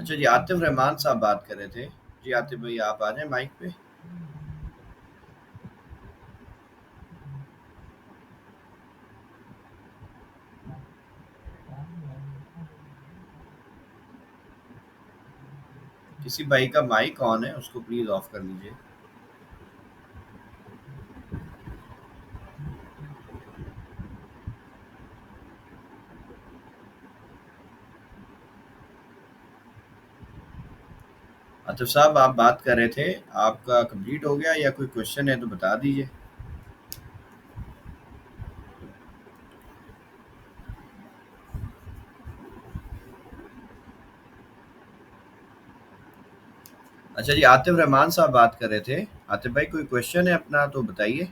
अच्छा जी, आतिफ रहमान साहब बात कर रहे थे। जी आतिफ भाई आप आ जाएँ माइक पे। किसी भाई का माइक ऑन है, उसको प्लीज़ ऑफ कर लीजिए। आतिफ साहब आप बात कर रहे थे, आपका कंप्लीट हो गया या कोई क्वेश्चन है तो बता दीजिए? अच्छा जी, आतिफ रहमान साहब बात कर रहे थे। आतिफ भाई कोई क्वेश्चन है अपना तो बताइए?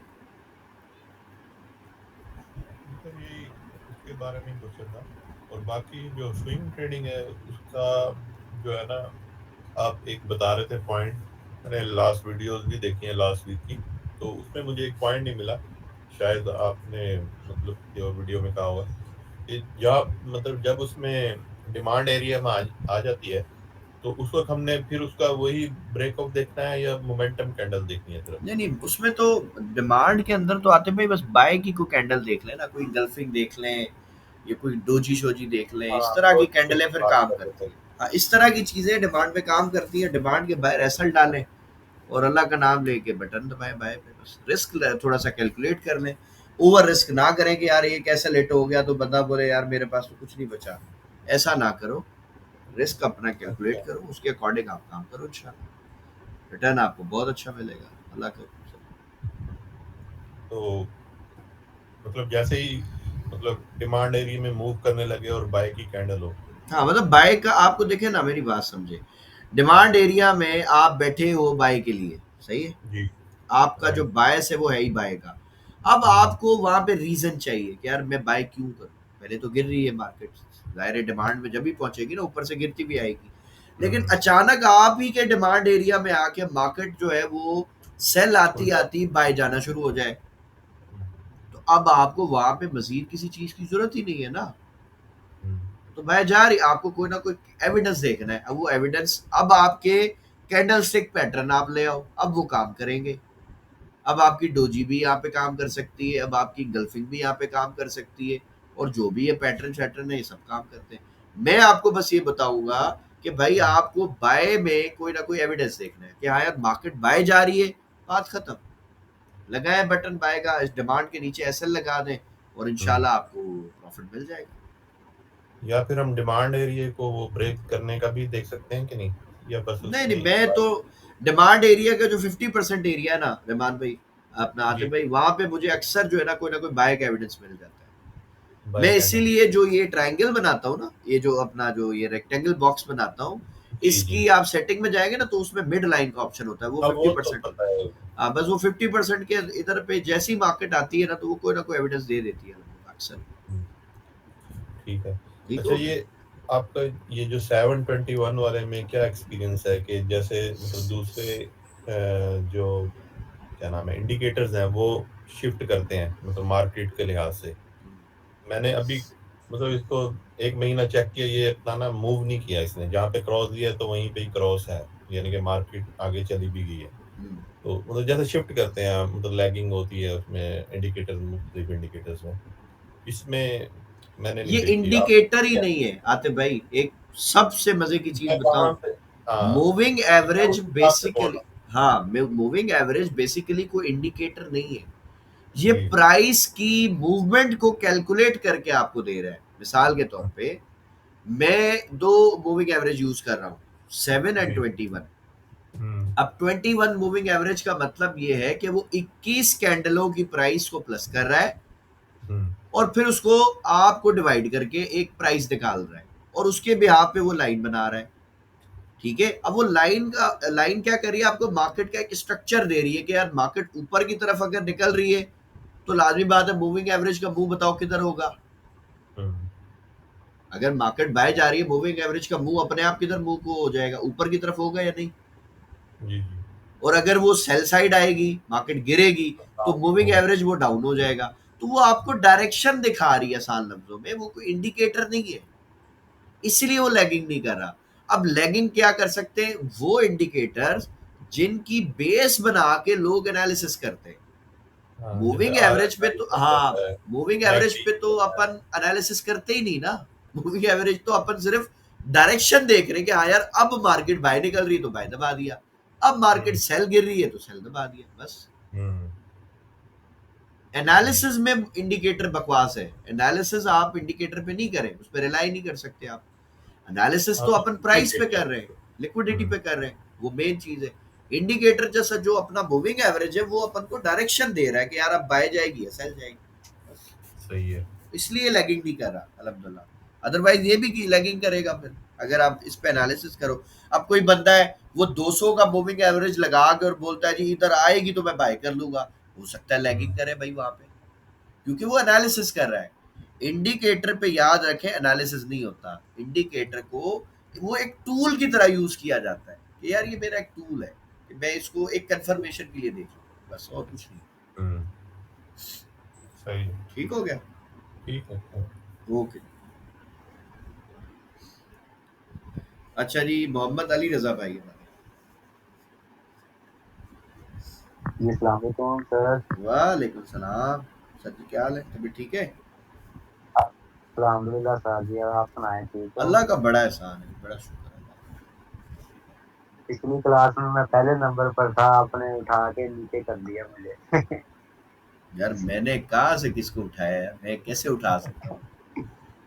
सर यही उसके बारे में ही क्वेश्चन था। और बाकी जो स्विंग ट्रेडिंग है उसका जो है ना, आप एक बता रहे थे पॉइंट। मैंने लास्ट वीडियोस भी देखी है लास्ट वीक की, तो उसमें मुझे एक पॉइंट नहीं मिला। शायद आपने मतलब जो वीडियो में कहा होगा कि मतलब जब उसमें डिमांड एरिया में आ जाती है, तो उस वक्त हमने फिर उसका वही ब्रेकआउट देखना है या मोमेंटम कैंडल देखनी है सिर्फ। नहीं, नहीं, उसमें तो डिमांड के अंदर तो आतिफ भाई बस बाय की कोई कैंडल देख लें ना, कोई एंगल्फिंग देख लें या कोई डोजी-शोजी देख लें, इस हाँ, तरह तो की जिससे कैंडलें फिर बात काम कर रहे करती थे। हैं। हाँ, इस तरह की चीज़ें डिमांड पे काम करती हैं, डिमांड के बाहर एसेट डालें और अल्लाह का नाम लेके बटन दबाएँ बाय पे बस। रिस्क ल थोड़ा-सा कैलकुलेट कर लें। ओवर रिस्क ना करें कि यार ये कैसे लेट हो गया तो बंदा बोले यार मेरे पास तो कुछ नहीं बचा। ऐसा ना करो। रिस्क अपना कैलकुलेट अच्छा, करो, उसके अकॉर्डिंग आप काम करो इंशाल्लाह। रिटर्न आपको बहुत अच्छा मिलेगा। अल्लाह का तो मतलब जैसे ही मतलब डिमांड एरिया में मूव करने लगे और बाय की कैंडल हो। हाँ, मतलब बाय का आपको देखें ना, मेरी बात समझे। डिमांड एरिया में आप बैठे हो बाय के लिए, सही है? जी। आपका जो राइट। बायस है वो है ही बाय का। अब हम्म। आपको वहाँ पे रीज़न चाहिए कि यार मैं बाय क्यों करूँ? पहले तो गिर रही है मार्केट, ज़ाहिर है डिमांड में जब भी पहुँचेगी ना ऊपर से गिरती भी आएगी। लेकिन हम्म। अचानक आप ही के डिमांड एरिया में आके मार्केट जो है वो सेल उल्टा। आती-आती बाय जाना शुरू हो जाए, हम्म। तो अब आपको वहाँ पे मज़ीद किसी चीज़ की ज़रूरत ही नहीं है ना। हम्म। तो मैं जा रही आपको कोई ना कोई एविडेंस देखना है। अब वो एविडेंस अब आपके कैंडलस्टिक पैटर्न आप ले आओ, अब वो काम करेंगे। अब आपकी डोजी भी यहाँ पे काम कर सकती है, अब आपकी गल्फिंग भी यहाँ पे काम कर सकती है और जो भी ये पैटर्न शैटर्न है ये सब काम करते हैं। मैं आपको बस ये बताऊंगा कि भाई हम्म। आपको बाय में कोई ना कोई एविडेंस देखना है कि हाँ यार मार्केट बाय जा रही है, बात खत्म। लगाए बटन बाय का, इस डिमांड के नीचे एसएल लगा दें और हम्म। इंशाल्लाह आपको प्रॉफिट मिल जाएगा। या फिर हम डिमांड एरिया को वो ब्रेक करने का भी देख सकते हैं कि नहीं, या बस नहीं, उसमें नहीं, ही मैं तो डिमांड एरिया का जो 50% एरिया है ना रहमान भाई, अपना जी, आतिफ भाई, वहां पे मुझे अक्सर जो है ना कोई बाय का एविडेंस मिल जाता है। बाय मैं कैंडल। इसीलिए जो ये ट्रायंगल बनाता हूँ ना, ये जो अपना जो ये रेक्टेंगल बॉक्स बनाता हूँ, जी, जी। इसकी आप सेटिंग में जाएंगे ना तो उसमें मिड लाइन का ऑप्शन होता है, वो हाँ, फिफ्टी वो तो परसेंट पता है। हाँ, बस वो 50% के इधर पे जैसी मार्केट आती है ना तो वो कोई ना कोई एविडेंस दे देती है अक्सर। हम्म। ठीक है। ठीक अच्छा, हो गया। ये आपका ये जो 721 वाले में क्या एक्सपीरियंस है कि जैसे मतलब दूसरे जो क्या नाम है इंडिकेटर्स हैं वो शिफ्ट करते हैं मतलब मार्केट के लिहाज से। मैंने अभी मतलब इसको एक महीना चेक किया, ये इतना ना मूव नहीं किया इसने। जहाँ पे क्रॉस दिया है तो वहीं पे ही क्रॉस है, यानी कि मार्केट आगे चली भी गई है। हम्म। तो मतलब जैसे शिफ्ट करते हैं मतलब लैगिंग होती है उसमें इंडिकेटर, मुख्तलिफ इंडिकेटर्स में। इसमें मैंने नहीं ये देखी आप। इंडिकेटर ही नहीं है आतिफ भाई, एक सबसे मजे की चीज मैं बताऊं। कहाँ से? हाँ, मूविंग मैं एवरेज उस हिसाब से बोल बेसिकली, रहा हाँ, मूविंग एवरेज बेसिकली कोई इंडिकेटर नहीं है। ये हूँ। जी। प्राइस की मूवमेंट को कैलकुलेट करके आपको दे रहा है। मिसाल के तौर पे मैं दो मूविंग एवरेज यूज कर रहा हूँ, 7 एंड 21। हम्म। अब 21 मूविंग एवरेज का मतलब ये है कि वो 21 कैंडलों की प्राइस को प्लस कर रहा है हम्म। और फिर उसको आपको डिवाइड करके एक प्राइस निकाल रहा है और उसके बिहाफ पे वो लाइन बना रहा है। ठीक है, अब वो लाइन क्या कर रही है, आपको मार्केट का एक स्ट्रक्चर दे रही है कि यार मार्केट ऊपर की तरफ अगर निकल रही है तो लाजमी बात है मूविंग एवरेज का मुंह बताओ किधर होगा। हम्म। अगर मार्केट बाय जा रही है मूविंग एवरेज का मुंह अपने आप किधर मुंह को हो जाएगा, ऊपर की तरफ होगा या नहीं। जी, जी। और अगर वो सेल साइड आएगी, मार्केट गिरेगी, तो डाउन मूविंग होगा। एवरेज वो डाउन हो जाएगा। तो वो आपको डायरेक्शन दिखा रही है, आसान लफ्जों में वो कोई इंडिकेटर नहीं है, इसलिए वो लैगिंग नहीं कर रहा। अब लैगिंग क्या कर सकते हैं, वो इंडिकेटर्स जिनकी बेस बना के लोग एनालिसिस करते हैं। हाँ, जैसे मूविंग एवरेज पे आरएसआई तो कुछ हाँ, होता है, मूविंग एवरेज मैकडी पे कुछ तो होता है। अपन एनालिसिस करते ही नहीं ना। मूविंग एवरेज तो अपन सिर्फ डायरेक्शन देख रहे हैं कि हाँ यार अब मार्केट बाय निकल रही है तो बाय दबा दिया, अब मार्केट हम्म। सेल गिर रही है तो सेल दबा दिया, बस। हम्म। एनालिसिस में इंडिकेटर बकवास है, एनालिसिस आप इंडिकेटर पे नहीं करें, उस पर रिलाई नहीं कर सकते आप। एनालिसिस हाँ, तो तो अपन प्राइस पे इंडिकेटर। कर रहे हैं, लिक्विडिटी हम्म। पे कर रहे हैं, वो मेन चीज है। इंडिकेटर जैसा जो अपना मूविंग एवरेज है वो अपन को डायरेक्शन दे रहा है कि यार अब बाय जाएगी या सेल जाएगी, बस। सही है। इसलिए लैगिंग नहीं कर रहा अलहमदुल्ला, अदरवाइज ये भी की लैगिंग करेगा फिर, अगर आप इस पे एनालिसिस करो। अब कोई बंदा है वो 200 का मूविंग एवरेज लगा के और बोलता है जी इधर आएगी तो मैं बाय कर लूंगा, हो सकता है लैगिंग हम्म। करे भाई वहां पे, क्योंकि वो एनालिसिस कर रहा है। इंडिकेटर पे याद रखें एनालिसिस नहीं होता, इंडिकेटर को वो एक टूल की तरह यूज किया जाता है कि यार ये मेरा एक टूल है कि मैं इसको एक कंफर्मेशन के लिए देख लूं, बस और कुछ नहीं। हम्म। सही है। ठीक हो गया। ठीक है। ओके। अच्छा जी, मोहम्मद अली रजा भाई हमारे। जी अस्सलाम वालेकुम सर। वालेकुम सलाम। सर जी क्या हाल है, तबीयत ठीक है? अल्हम्दुलिल्लाह सर जी, आप सुनाएं ठीक हो? अल्लाह का बड़ा एहसान है, बड़ा शुक्र है। पिछली क्लास में मैं पहले नंबर पर था, आपने उठा के नीचे कर दिया मुझे। यार मैंने कहा से किसको उठाया है, मैं कैसे उठा सकता हूँ?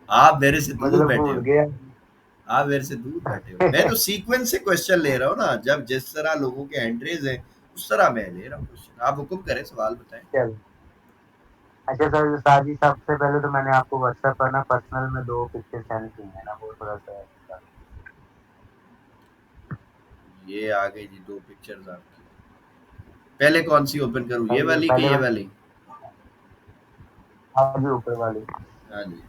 आप मेरे से दूर मतलब बैठे भूल हो, गया। आप मेरे से दूर बैठे हो, मैं तो सीक्वेंस से क्वेश्चन ले रहा हूँ ना, जब जिस तरह लोगों के हैंड रेज है उस तरह मैं ले रहा हूँ क्वेश्चन, आप हुक्म करें, सवाल बताएं। चल अच्छा सर, साजी सबसे पहले तो मैंने आपको व्हाट्सएप पर ना पर्सनल में 2 पिक्चर सेंड किए हैं ना, वो थोड़ा-सा ये आ गई जी 2 पिक्चर्स आपकी। पहले कौन सी ओपन करूँ, ये ये वाली कि पहले ये मैं वाली? हाँ जी, ऊपर वाली। हाँ जी।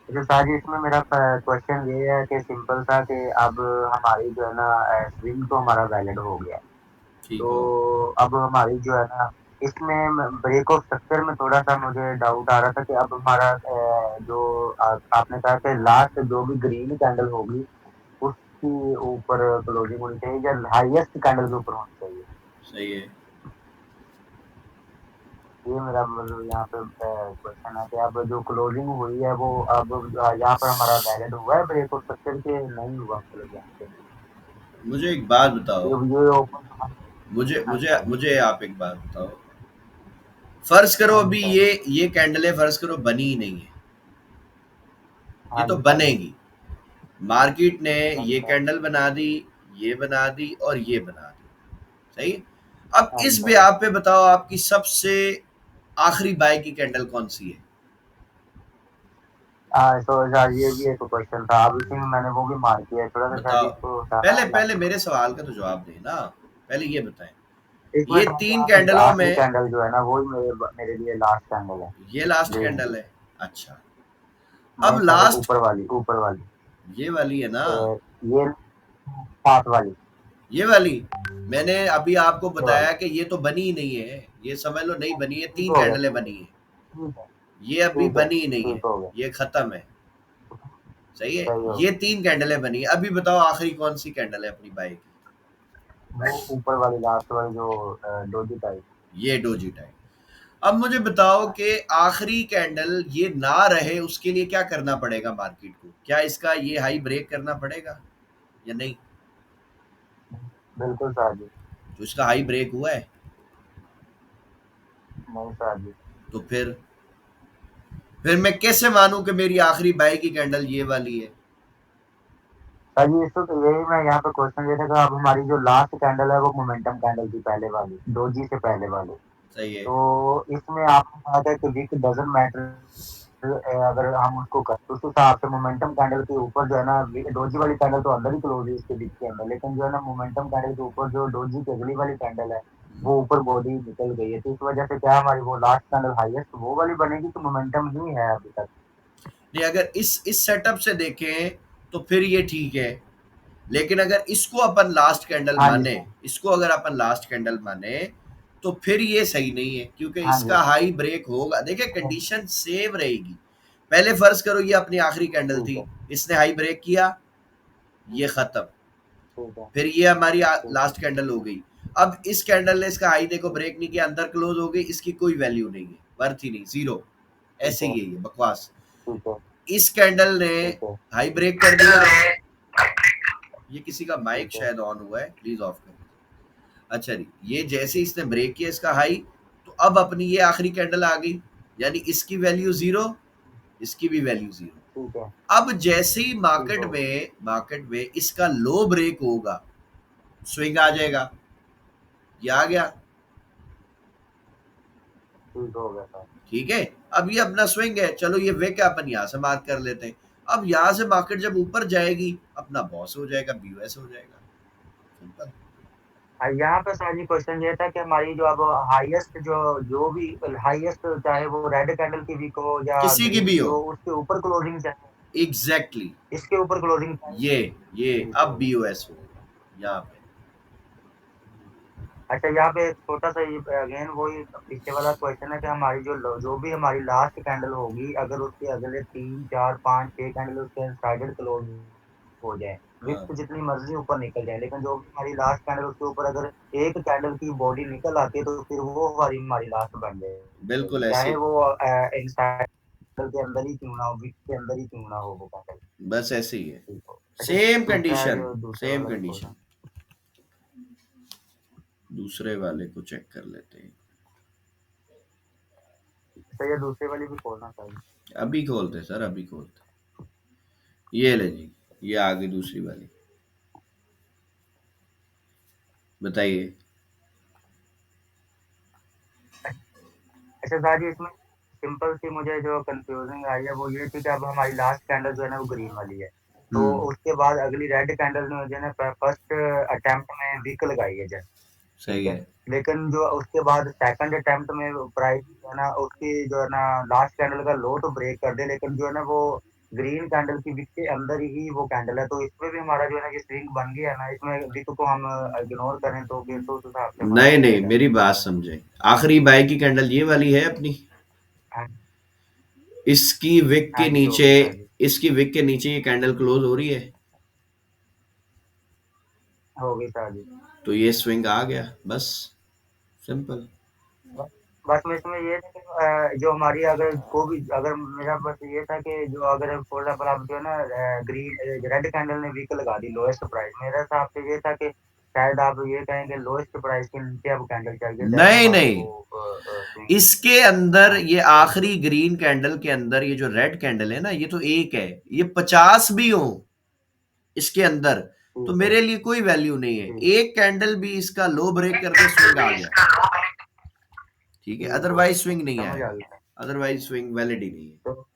अच्छा साजी, इसमें मेरा क्वेश्चन ये है कि सिंपल सा कि अब हमारी जो है ना स्विंग तो हमारा वैलिड हो गया। ठीक तो हो। अब हमारी जो है ना इसमें ब्रेक ऑफ स्ट्रक्चर में थोड़ा-सा मुझे डाउट आ रहा था कि अब हमारा जो आपने कहा कि लास्ट जो भी ग्रीन कैंडल होगी, उसके ऊपर क्लोजिंग होनी चाहिए या हाईएस्ट कैंडल के ऊपर होनी चाहिए? सही है। ये मेरा मतलब यहाँ पे क्वेश्चन है कि अब जो क्लोजिंग हुई है वो अब यहाँ पर हमारा वैलिड हुआ है ब्रेक ऑफ स्ट्रक्चर के नहीं हुआ मतलब यहाँ पे? मुझे एक बात बताओ, ये ओपन। मुझे हाँ मुझे जी, मुझे आप एक बात बताओ, फर्ज करो हाँ जी अभी सर। ये कैंडलें फर्ज करो बनी ही नहीं है, ये हाँ तो जी सर जी। बनेगी। मार्केट ने हाँ जी ये सर। कैंडल बना दी, ये बना दी और ये बना दी, सही। अब हाँ जी इस सर। ब्याह पे बताओ आपकी सबसे आखिरी बाय की कैंडल कौन सी है? हाँ, तो सर ये भी एक क्वेश्चन था, अब इसी में मैंने वो भी मार किया है, थोड़ा-सा शायद बताओ, इसको पहले समझना। पहले मेरे सवाल का तो जवाब देना, पहले ये बताएं। एक ये मिनट, तीन आखिरी कैंडलों आखिरी में कैंडल जो है ना वही मेरे लिए लास्ट कैंडल है। ये लास्ट ग्रीन कैंडल की। है। अच्छा, अब नहीं सर, लास्ट ऊपर वाली। ये वाली है ना, ये 7 वाली। ये वाली। मैंने अभी आपको ये वाली। बताया कि ये तो बनी ही नहीं है, ये समझ लो नहीं बनी है, ठीक तीन हो गया, कैंडलें बनी है, ठीक है, ये अभी ठीक है, बनी ही नहीं है, ठीक हो गया। ये खत्म है, सही है। सही हो ये गया। तीन कैंडलें बनी है, अभी बताओ आखिरी कौन सी कैंडल है अपनी बाई की? वो ऊपर वाली लास्ट वाली जो डोजी टाइप। ये डोजी टाइम। अब मुझे बताओ कि आखिरी कैंडल ये ना रहे उसके लिए क्या करना पड़ेगा मार्केट को, क्या इसका ये हाई ब्रेक करना पड़ेगा या नहीं? बिल्कुल सर जी। तो इसका हाई ब्रेक हुआ है, नहीं सर जी। तो फिर मैं कैसे मानूं कि मेरी आखिरी बाई की कैंडल ये वाली है? सर जी, इसको तो यही मैं यहाँ पे क्वेश्चन ये था कि अब हमारी जो लास्ट कैंडल है वो मोमेंटम कैंडल थी पहले वाली, डोजी से पहले वाली। सही है। तो इसमें आपने कहा था कि विक डजंट मैटर, अगर हम उसको कर तो उस हिसाब से मोमेंटम कैंडल के ऊपर जो है ना डोजी वाली कैंडल तो अंदर ही क्लोज है इसके विक के अंदर, लेकिन जो है ना मोमेंटम कैंडल के ऊपर जो डोजी की अगली वाली कैंडल है वो ऊपर बॉडी निकल गई है, तो इस वजह से क्या हमारी वो लास्ट कैंडल हाईएस्ट वो वाली बनेगी तो मोमेंटम ही है अभी तक। नहीं, अगर इस सेटअप से देखें तो फिर ये ठीक है, लेकिन अगर इसको अपन लास्ट कैंडल हाँ जी माने, सर। इसको अगर अपन लास्ट कैंडल माने तो फिर ये सही नहीं है, क्योंकि हाँ जी। इसका हाई ब्रेक होगा, देखिए कंडीशन सेम रहेगी, पहले फर्ज करो ये अपनी आखिरी कैंडल ठीक थी, है, इसने हाई ब्रेक किया, ये खत्म, ठीक है, फिर ये हमारी ठीक है, लास्ट कैंडल हो गई। अब इस कैंडल ने इसका हाई देखो ब्रेक नहीं किया, अंदर क्लोज हो गई, इसकी कोई वैल्यू नहीं है, वर्थ ही नहीं, जीरो, ठीक ऐसे है, ही है ये बकवास। ठीक है, इस कैंडल ने ठीक है, हाई ब्रेक कर दिया, ये किसी का माइक ठीक है, शायद ऑन हुआ है, प्लीज ऑफ कर। अच्छा जी, ये जैसे इसने ब्रेक किया इसका हाई, तो अब अपनी ये आखिरी कैंडल आ गई, यानी इसकी वैल्यू जीरो, इसकी भी वैल्यू जीरो। ठीक है, अब जैसे ही ठीक हो गया, मार्केट में इसका लो ब्रेक होगा, स्विंग आ जाएगा, ये आ गया, ठीक हो गया सर। ठीक है। अब ये अपना स्विंग है, चलो ये विक है, अपन यहां से मार्क कर लेते हैं। अब यहां से मार्केट जब ऊपर जाएगी, अपना बॉस हो जाएगा, बीयूएस हो जाएगा, सिंपल। यहाँ पे सर जी क्वेश्चन ये था कि हमारी जो अब हाईएस्ट जो भी हाईएस्ट, चाहे वो रेड कैंडल की वीक हो या किसी की ग्रीन भी की हो, हो, उसके ऊपर क्लोजिंग चाहिए, एग्जैक्टली इसके ऊपर क्लोजिंग चाहिए। ये ये ठीक अब हो गया। बीयूएस हो यहाँ पे। अच्छा, यहाँ पे एक छोटा सा अगेन वही पीछे वाला क्वेश्चन है कि हमारी जो भी हमारी लास्ट कैंडल होगी, अगर उसके अगले 3 4 5 6 कैंडल उसके साइडेड क्लोज हो जाए, हाँ, विप जितनी मर्जी ऊपर निकल जाए, लेकिन जो भी हमारी लास्ट कैंडल उसके ऊपर अगर एक कैंडल की बॉडी निकल आती है, तो फिर वो हमारी हमारी लास्ट बन जाएगी, बिल्कुल ऐसे चाहे ही, वो इनसाइड के अंदर ही क्यों ना हो, विप के अंदर ही क्यों ना हो वो कैंडल। बस ऐसे ही है, ठीक हो। अच्छा, सेम दूसरा कंडीशन, जो दूसरे सेम वाला भी कंडीशन। खोलना। दूसरे वाले को चेक कर लेते हैं, अच्छा, ये दूसरे वाली भी खोलना चाहिए। अभी खोलते हैं सर, अभी खोलते हैं। ये ले जी, ये आ गई दूसरी वाली, बताइए। अच्छा सर जी, इसमें सिंपल सी मुझे जो कंफ्यूजिंग आई है वो ये थी कि अब हमारी लास्ट कैंडल जो है ना वो ग्रीन वाली है, तो हम्म, उसके बाद अगली रेड कैंडल ने जो है ना फर्स्ट अटेम्प्ट में वीक लगाई है जस्ट, ठीक सही है, है। लेकिन जो उसके बाद सेकंड अटेम्प्ट में प्राइस जो है ना उसकी जो है ना लास्ट कैंडल का लो तो ब्रेक कर दे, लेकिन जो है ना वो ग्रीन कैंडल की विक के अंदर ही वो कैंडल है, तो इसमें भी हमारा जो है ना ये स्विंग बन गया है ना, इसमें विक को हम इग्नोर करें तो फिर तो उस हिसाब से हमारा नहीं नहीं, चलेगा। मेरी बात समझे, आखिरी बाय की कैंडल ये वाली है अपनी, हाँ, इसकी विक हाँ के जी, हो नीचे, गई सर जी, इसकी विक के नीचे ये कैंडल क्लोज हो रही है, हो गई सर जी। तो ये स्विंग आ गया, बस, सिंपल। बस बस मैं इसमें ये था कि जो हमारी अगर को भी अगर मेरा बस ये था कि जो अगर फॉर एग्जाम्पल आप जो है ना ग्रीन रेड कैंडल ने वीक लगा दी लोएस्ट प्राइस, मेरा हिसाब से ये था कि शायद आप ये कहेंगे लोएस्ट प्राइस के नीचे अब कैंडल चाहिए, देन नहीं हमारी नहीं, वो swing। इसके अंदर हाँ, ये तो आखिरी ग्रीन कैंडल के अंदर ये जो रेड कैंडल है ना, ये तो एक है, ये 50 भी हो इसके अंदर, तो ठीक है, मेरे लिए कोई वैल्यू नहीं है। ठीक, एक कैंडल भी इसका लो ब्रेक कर दे, स्विंग आ गया, ठीक है, ठीक हो अदरवाइज गया, स्विंग नहीं समझ आ आएगा, गया। अदरवाइज स्विंग वैलिड ही नहीं है। तो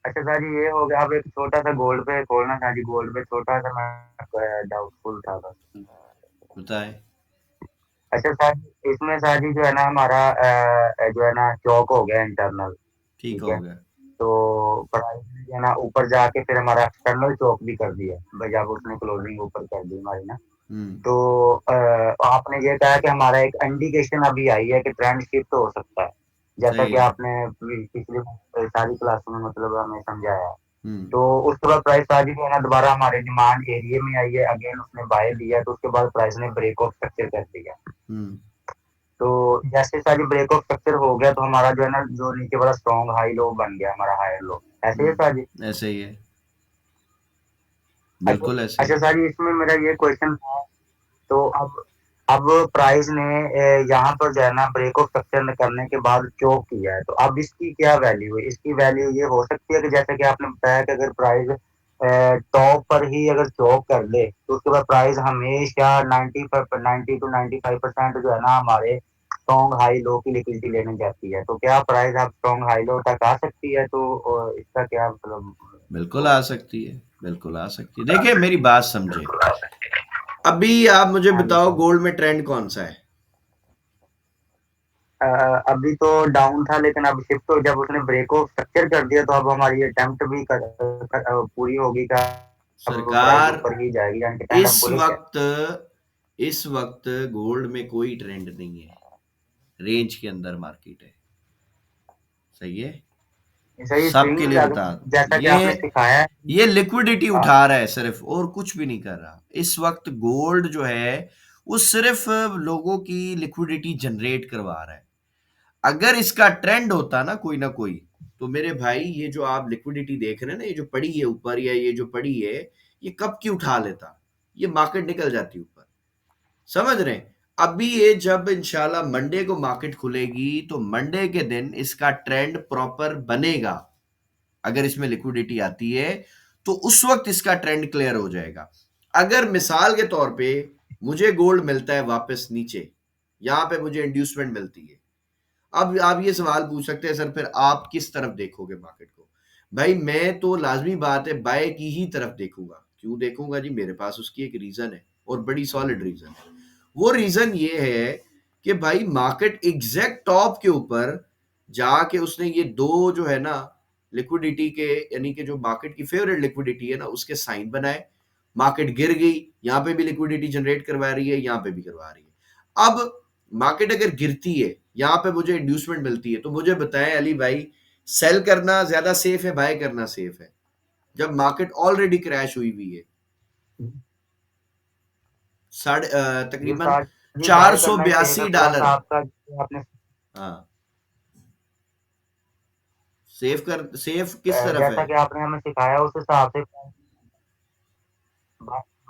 अच्छा सर जी, ये हो गया। अब एक छोटा सा गोल्ड पे खोलना था जी, गोल्ड पे छोटा सा मैं डाउटफुल था बस। बताए। अच्छा सर, इसमें सर जी जो है ना हमारा जो है ना चौक हो गया इंटरनल, ठीक ठीक हो है, गया। तो प्राइस ने जो है ना ऊपर जाके फिर हमारा एक्सटर्नल चौक भी कर दिया भाई, जब उसने क्लोजिंग ऊपर कर दी हमारी ना, हम्म, तो आपने ये कहा कि हमारा एक इंडिकेशन अभी आई है कि ट्रेंड शिफ्ट हो सकता है, जैसा सही कि है। आपने पिछली सारी क्लासों में मतलब हमें समझाया है, हम्म, तो उसके बाद प्राइस आज जो है ना दोबारा हमारे डिमांड एरिया में आई है, अगेन उसने बाय दिया, तो उसके बाद प्राइस ने ब्रेक ऑफ स्ट्रक्चर कर दिया, हम्म, तो जैसे सारी ब्रेक ऑफ स्ट्रक्चर हो गया, तो हमारा जो है ना जो नीचे वाला स्ट्रॉन्ग हाई लो बन गया, हमारा हायर लो, ऐसे ही सर जी। ऐसे ही है, अच्छा, बिल्कुल ऐसे ही अच्छा है। सर जी, इसमें मेरा ये क्वेश्चन था, तो अब प्राइस ने यहाँ पर जो है ना ब्रेक ऑफ स्ट्रक्चर करने के बाद चोक किया है, तो अब इसकी क्या वैल्यू है, इसकी वैल्यू ये हो सकती है कि जैसा कि आपने बताया कि अगर प्राइस टॉप पर ही अगर चोक कर ले, तो उसके बाद प्राइस हमेशा 90 टू 95% जो है ना हमारे स्ट्रॉन्ग हाई लो की लिक्विडिटी लेने जाती है, तो क्या प्राइस अब स्ट्रॉन्ग हाई लो तक आ सकती है, तो इसका क्या मतलब बिल्कुल होगा? आ सकती है, बिल्कुल आ सकती है। देखिए मेरी बात समझे, अभी आप मुझे हाँ जी बताओ सर। गोल्ड में ट्रेंड कौन सा है। अभी तो डाउन था, लेकिन अब शिफ्ट तो जब उसने ब्रेक ऑफ स्ट्रक्चर कर दिया, तो अब हमारी अटेम्प्ट भी पूरी होगी का, अब प्राइस सरकार, ऊपर ही जाएगी, यानी कि ट्रेंड अब इस बुलिश है। वक्त इस वक्त गोल्ड में कोई ट्रेंड नहीं है, रेंज के अंदर मार्केट है, सही है। सही सबके स्विंग लिए बता दूं, जैसा कि आपने ये सिखाया है। ये लिक्विडिटी हाँ, उठा रहा है सिर्फ, और कुछ भी नहीं कर रहा इस वक्त। गोल्ड जो है वो सिर्फ लोगों की लिक्विडिटी जनरेट करवा रहा है। अगर इसका ट्रेंड होता ना कोई, तो मेरे भाई ये जो आप लिक्विडिटी देख रहे हैं ना, ये जो पड़ी है ऊपर, या ये जो पड़ी है, ये कब की उठा लेता, ये मार्केट निकल जाती ऊपर। समझ रहे हैं? अभी ये जब इंशाल्लाह मंडे को मार्केट खुलेगी, तो मंडे के दिन इसका ट्रेंड प्रॉपर बनेगा। अगर इसमें लिक्विडिटी आती है, तो उस वक्त इसका ट्रेंड क्लियर हो जाएगा। अगर मिसाल के तौर पे मुझे गोल्ड मिलता है वापस नीचे, यहां पे मुझे इंड्यूसमेंट मिलती है, अब आप ये सवाल पूछ सकते हैं सर फिर आप किस तरफ देखोगे मार्केट को? भाई मैं तो लाजमी बात है बाय की ही तरफ देखूंगा। क्यों देखूंगा जी? मेरे पास उसकी एक रीजन है, और बड़ी सॉलिड रीजन है। वो रीजन ये है कि भाई मार्केट एग्जैक्ट टॉप के ऊपर जाके उसने ये दो जो है ना लिक्विडिटी के, यानी कि जो मार्केट की फेवरेट लिक्विडिटी है ना, उसके साइन बनाए। मार्केट गिर गई, यहां पे भी लिक्विडिटी जनरेट करवा रही है, यहां पे भी करवा रही है। अब मार्केट अगर गिरती है, यहां पे मुझे इंड्यूसमेंट मिलती है, तो मुझे बताएं अली भाई, सेल करना ज्यादा सेफ है, बाय करना सेफ है, जब मार्केट ऑलरेडी क्रैश हुई हुई है? साढ़े ये तकरीबन साथ जी चार बाय सौ करना ही बयासी चाहिए प्लस डॉलर आपका जो आपने हाँ, सेफ किस तरफ है? जैसा कि आपने हमें सिखाया उस हिसाब से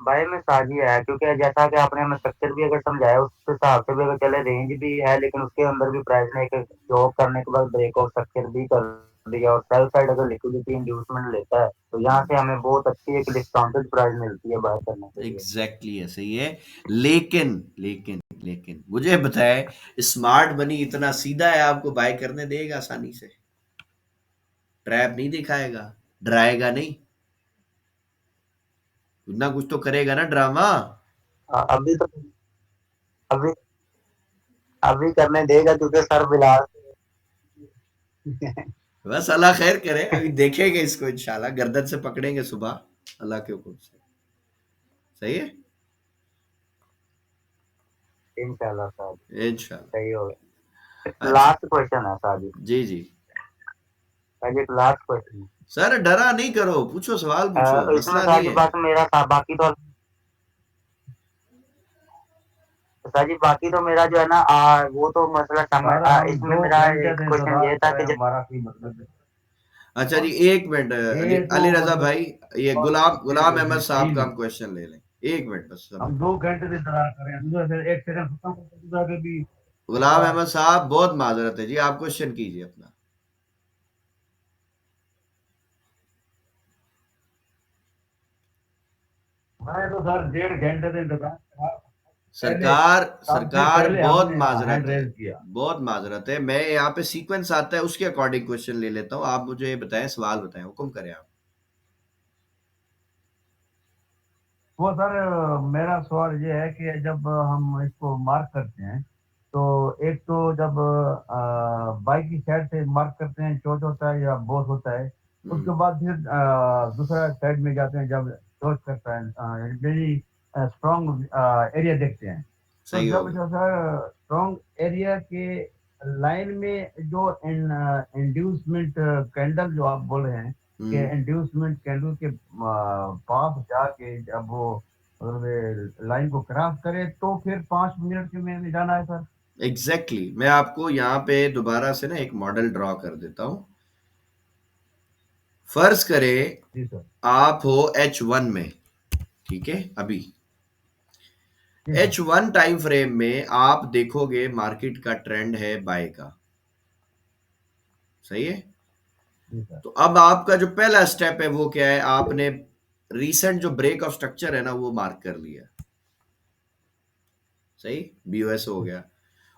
बाय में साझी है, क्योंकि जैसा कि आपने हमें स्ट्रक्चर भी अगर समझाया उस हिसाब से भी अगर चले, रेंज भी है लेकिन उसके अंदर भी प्राइस ने एक जॉब करने के बाद ब्रेक ऑफ स्ट्रक्चर भी कर दिया, और सेल साइड अगर लिक्विडिटी इंड्यूसमेंट लेता है तो यहाँ से हमें बहुत अच्छी एक डिस्काउंटेड प्राइस मिलती है बाय करने के लिए। एग्जैक्टली ऐसे ही है। लेकिन मुझे बताए, स्मार्ट मनी इतना सीधा है, आपको बाय करने देगा आसानी से? ट्रैप नहीं दिखाएगा, डराएगा नहीं, कुछ ना कुछ तो करेगा ना ड्रामा। अभी तो अभी अभी करने देगा क्योंकि सर फिलहाल बस अल्लाह खैर करे, अभी देखेंगे इसको, इंशाल्लाह गर्दन से पकड़ेंगे सुबह, अल्लाह के हुक्म से। सही है, इंशाल्लाह सर इंशाल्लाह। सही होगा। अच्छा, लास्ट क्वेश्चन है सर जी, जी जी। सर जी लास्ट क्वेश्चन सर डरा नहीं करो, पूछो, सवाल है। पूछो, इसमें मसला सर नहीं जी है। बस मेरा बाकी तो सर जी बाकी तो मेरा जो है ना वो तो मसला समझ सर हम इसमें 2 मेरा घंटे एक से क्वेश्चन इंतजार ये था कर रहे कि हैं, हमारा कोई मतलब अच्छा जी, नहीं। एक मिनट, अली ये तो अली रजा मतलब भाई, ये और गुलाम ये गुलाम अहमद कोई है साहब ही का नहीं। हम क्वेश्चन ले लें। एक मिनट बस सब्र हम करें। 2 घंटे से इंतजार कर रहे हैं, दूसरा से 1 सेकंड खत्म कर दूसरा के भी गुलाम इंतजार। अहमद साहब बहुत माजरत है जी, आप क्वेश्चन कीजिए अपना। मैं तो सर 1.5 घंटे से इंतजार कर रहा। पहले सरकार सबसे सरकार पहले बहुत हमने माजरत हैंड है, रेज किया। बहुत माजरत है। मैं यहाँ पे सीक्वेंस आता है, उसके अकॉर्डिंग क्वेश्चन ले लेता हूँ। आप मुझे बताएं, सवाल बताएं, हुक्म करें आप। वो सर मेरा सवाल ये है कि जब हम इसको मार्क करते हैं, तो एक तो जब बाइक की साइड से मार्क करते हैं चोट होता है या बोस होता है, हम्म, उसके बाद फिर दूसरा साइड में जाते हैं जब चोट करता है, वेरी स्ट्रॉन्ग एरिया देखते हैं। तो सही जब होगा। जो सर स्ट्रॉन्ग एरिया के लाइन में जो इंड्यूसमेंट कैंडल जो आप बोल रहे हैं कि हम्म, इंड्यूसमेंट कैंडल के पास जाके जब वो मतलब लाइन को क्रॉस करे तो फिर 5 मिनट के में जाना है सर। एग्जैक्टली मैं आपको यहाँ पे दोबारा से ना एक मॉडल ड्रॉ कर देता हूँ। फर्ज करें जी सर। आप हो H1 में, ठीक है? अभी जी सर। H1 टाइम फ्रेम में आप देखोगे मार्केट का ट्रेंड है बाय का। सही है? जी सर। तो अब आपका जो पहला स्टेप है वो क्या है? आपने रीसेंट जो ब्रेक ऑफ स्ट्रक्चर है ना, वो मार्क कर लिया। सही, BOS हो गया।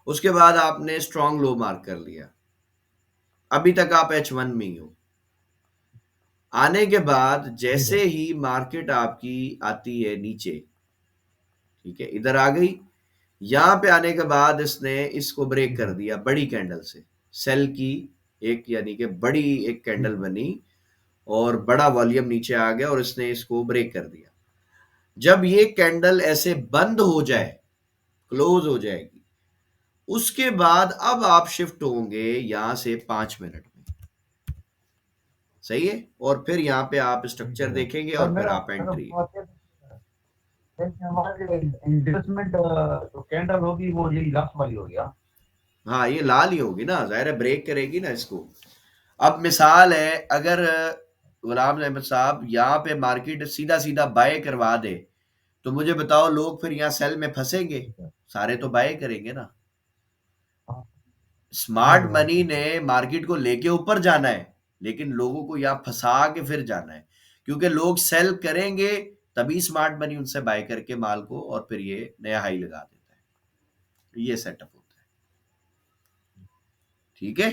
उसके बाद आपने स्ट्रॉन्ग लो मार्क कर लिया। अभी तक आप H1 में ही हो। आने के बाद जी जैसे सर। ही मार्केट आपकी आती है नीचे, ठीक है, इधर आ गई, यहां पे आने के बाद इसने इसको ब्रेक जी कर सर। दिया बड़ी कैंडल से। सेल की एक, यानी कि बड़ी एक जी कैंडल सर। बनी, और बड़ा वॉल्यूम नीचे आ गया, और इसने इसको ब्रेक कर दिया। जब ये कैंडल ऐसे बंद हो जाए, क्लोज हो जाएगी, उसके बाद अब आप शिफ्ट होंगे यहां से 5 मिनट में। सही है। और फिर यहाँ पे आप स्ट्रक्चर देखेंगे सर और फिर मेरा आप एंट्री। हमारे इन्वेस्टमेंट जो कैंडल होगी वो यही लास्ट वाली होगी। हाँ हाँ, ये लाल ही होगी ना, ज़ाहिर है ब्रेक करेगी ना इसको। अब मिसाल है, अगर गुलाम अहमद साहब यहाँ पे मार्केट सीधा-सीधा बाय करवा दे, तो मुझे बताओ लोग फिर यहाँ सेल में फँसेंगे? ठीक है। सारे तो बाय करेंगे ना। हाँ स्मार्ट बिल्कुल मनी ठीक ने है। मार्केट को लेके ऊपर जाना है, लेकिन लोगों को यहाँ फँसा के फिर जाना है। क्योंकि लोग सेल करेंगे, तभी स्मार्ट मनी उनसे बाय करके माल को और फिर ये नया हाई लगा देता है। ये सेटअप होता है। ठीक है?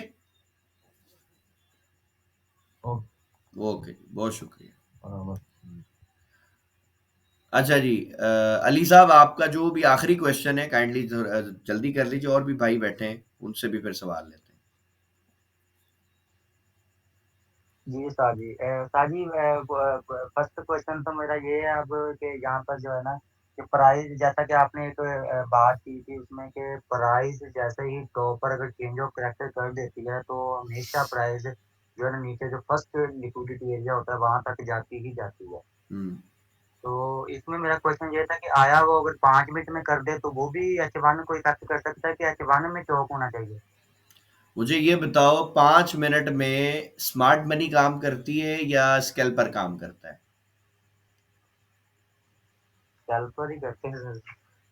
ओके ओके जी, बहुत शुक्रिया। बराबर। अच्छा जी, अली साहब आपका जो भी आखिरी क्वेश्चन है काइंडली जल्दी कर लीजिए, और भी भाई बैठे हैं उनसे भी फिर सवाल लेते हैं। जी साजी साजी फर्स्ट क्वेश्चन तो मेरा ये है अब कि यहाँ पर जो है ना कि प्राइस, जैसा कि आपने एक बात की थी उसमें कि प्राइस जैसे ही टॉप पर अगर चेंज ऑफ करेक्टर कर देती है तो हमेशा प्राइस जो है ना नीचे जो फर्स्ट लिक्विडिटी एरिया होता है वहां तक जाती ही जाती है। हम्म। तो इसमें मेरा क्वेश्चन ये था कि आया वो अगर 5 मिनट में कर दे तो वो भी H1 को इफेक्ट कर सकता है कि H1 में चौक होना चाहिए? मुझे ये बताओ, 5 मिनट में स्मार्ट मनी काम करती है या स्कैल्पर काम करता है? कैलकुलेट ही करते हैं सर।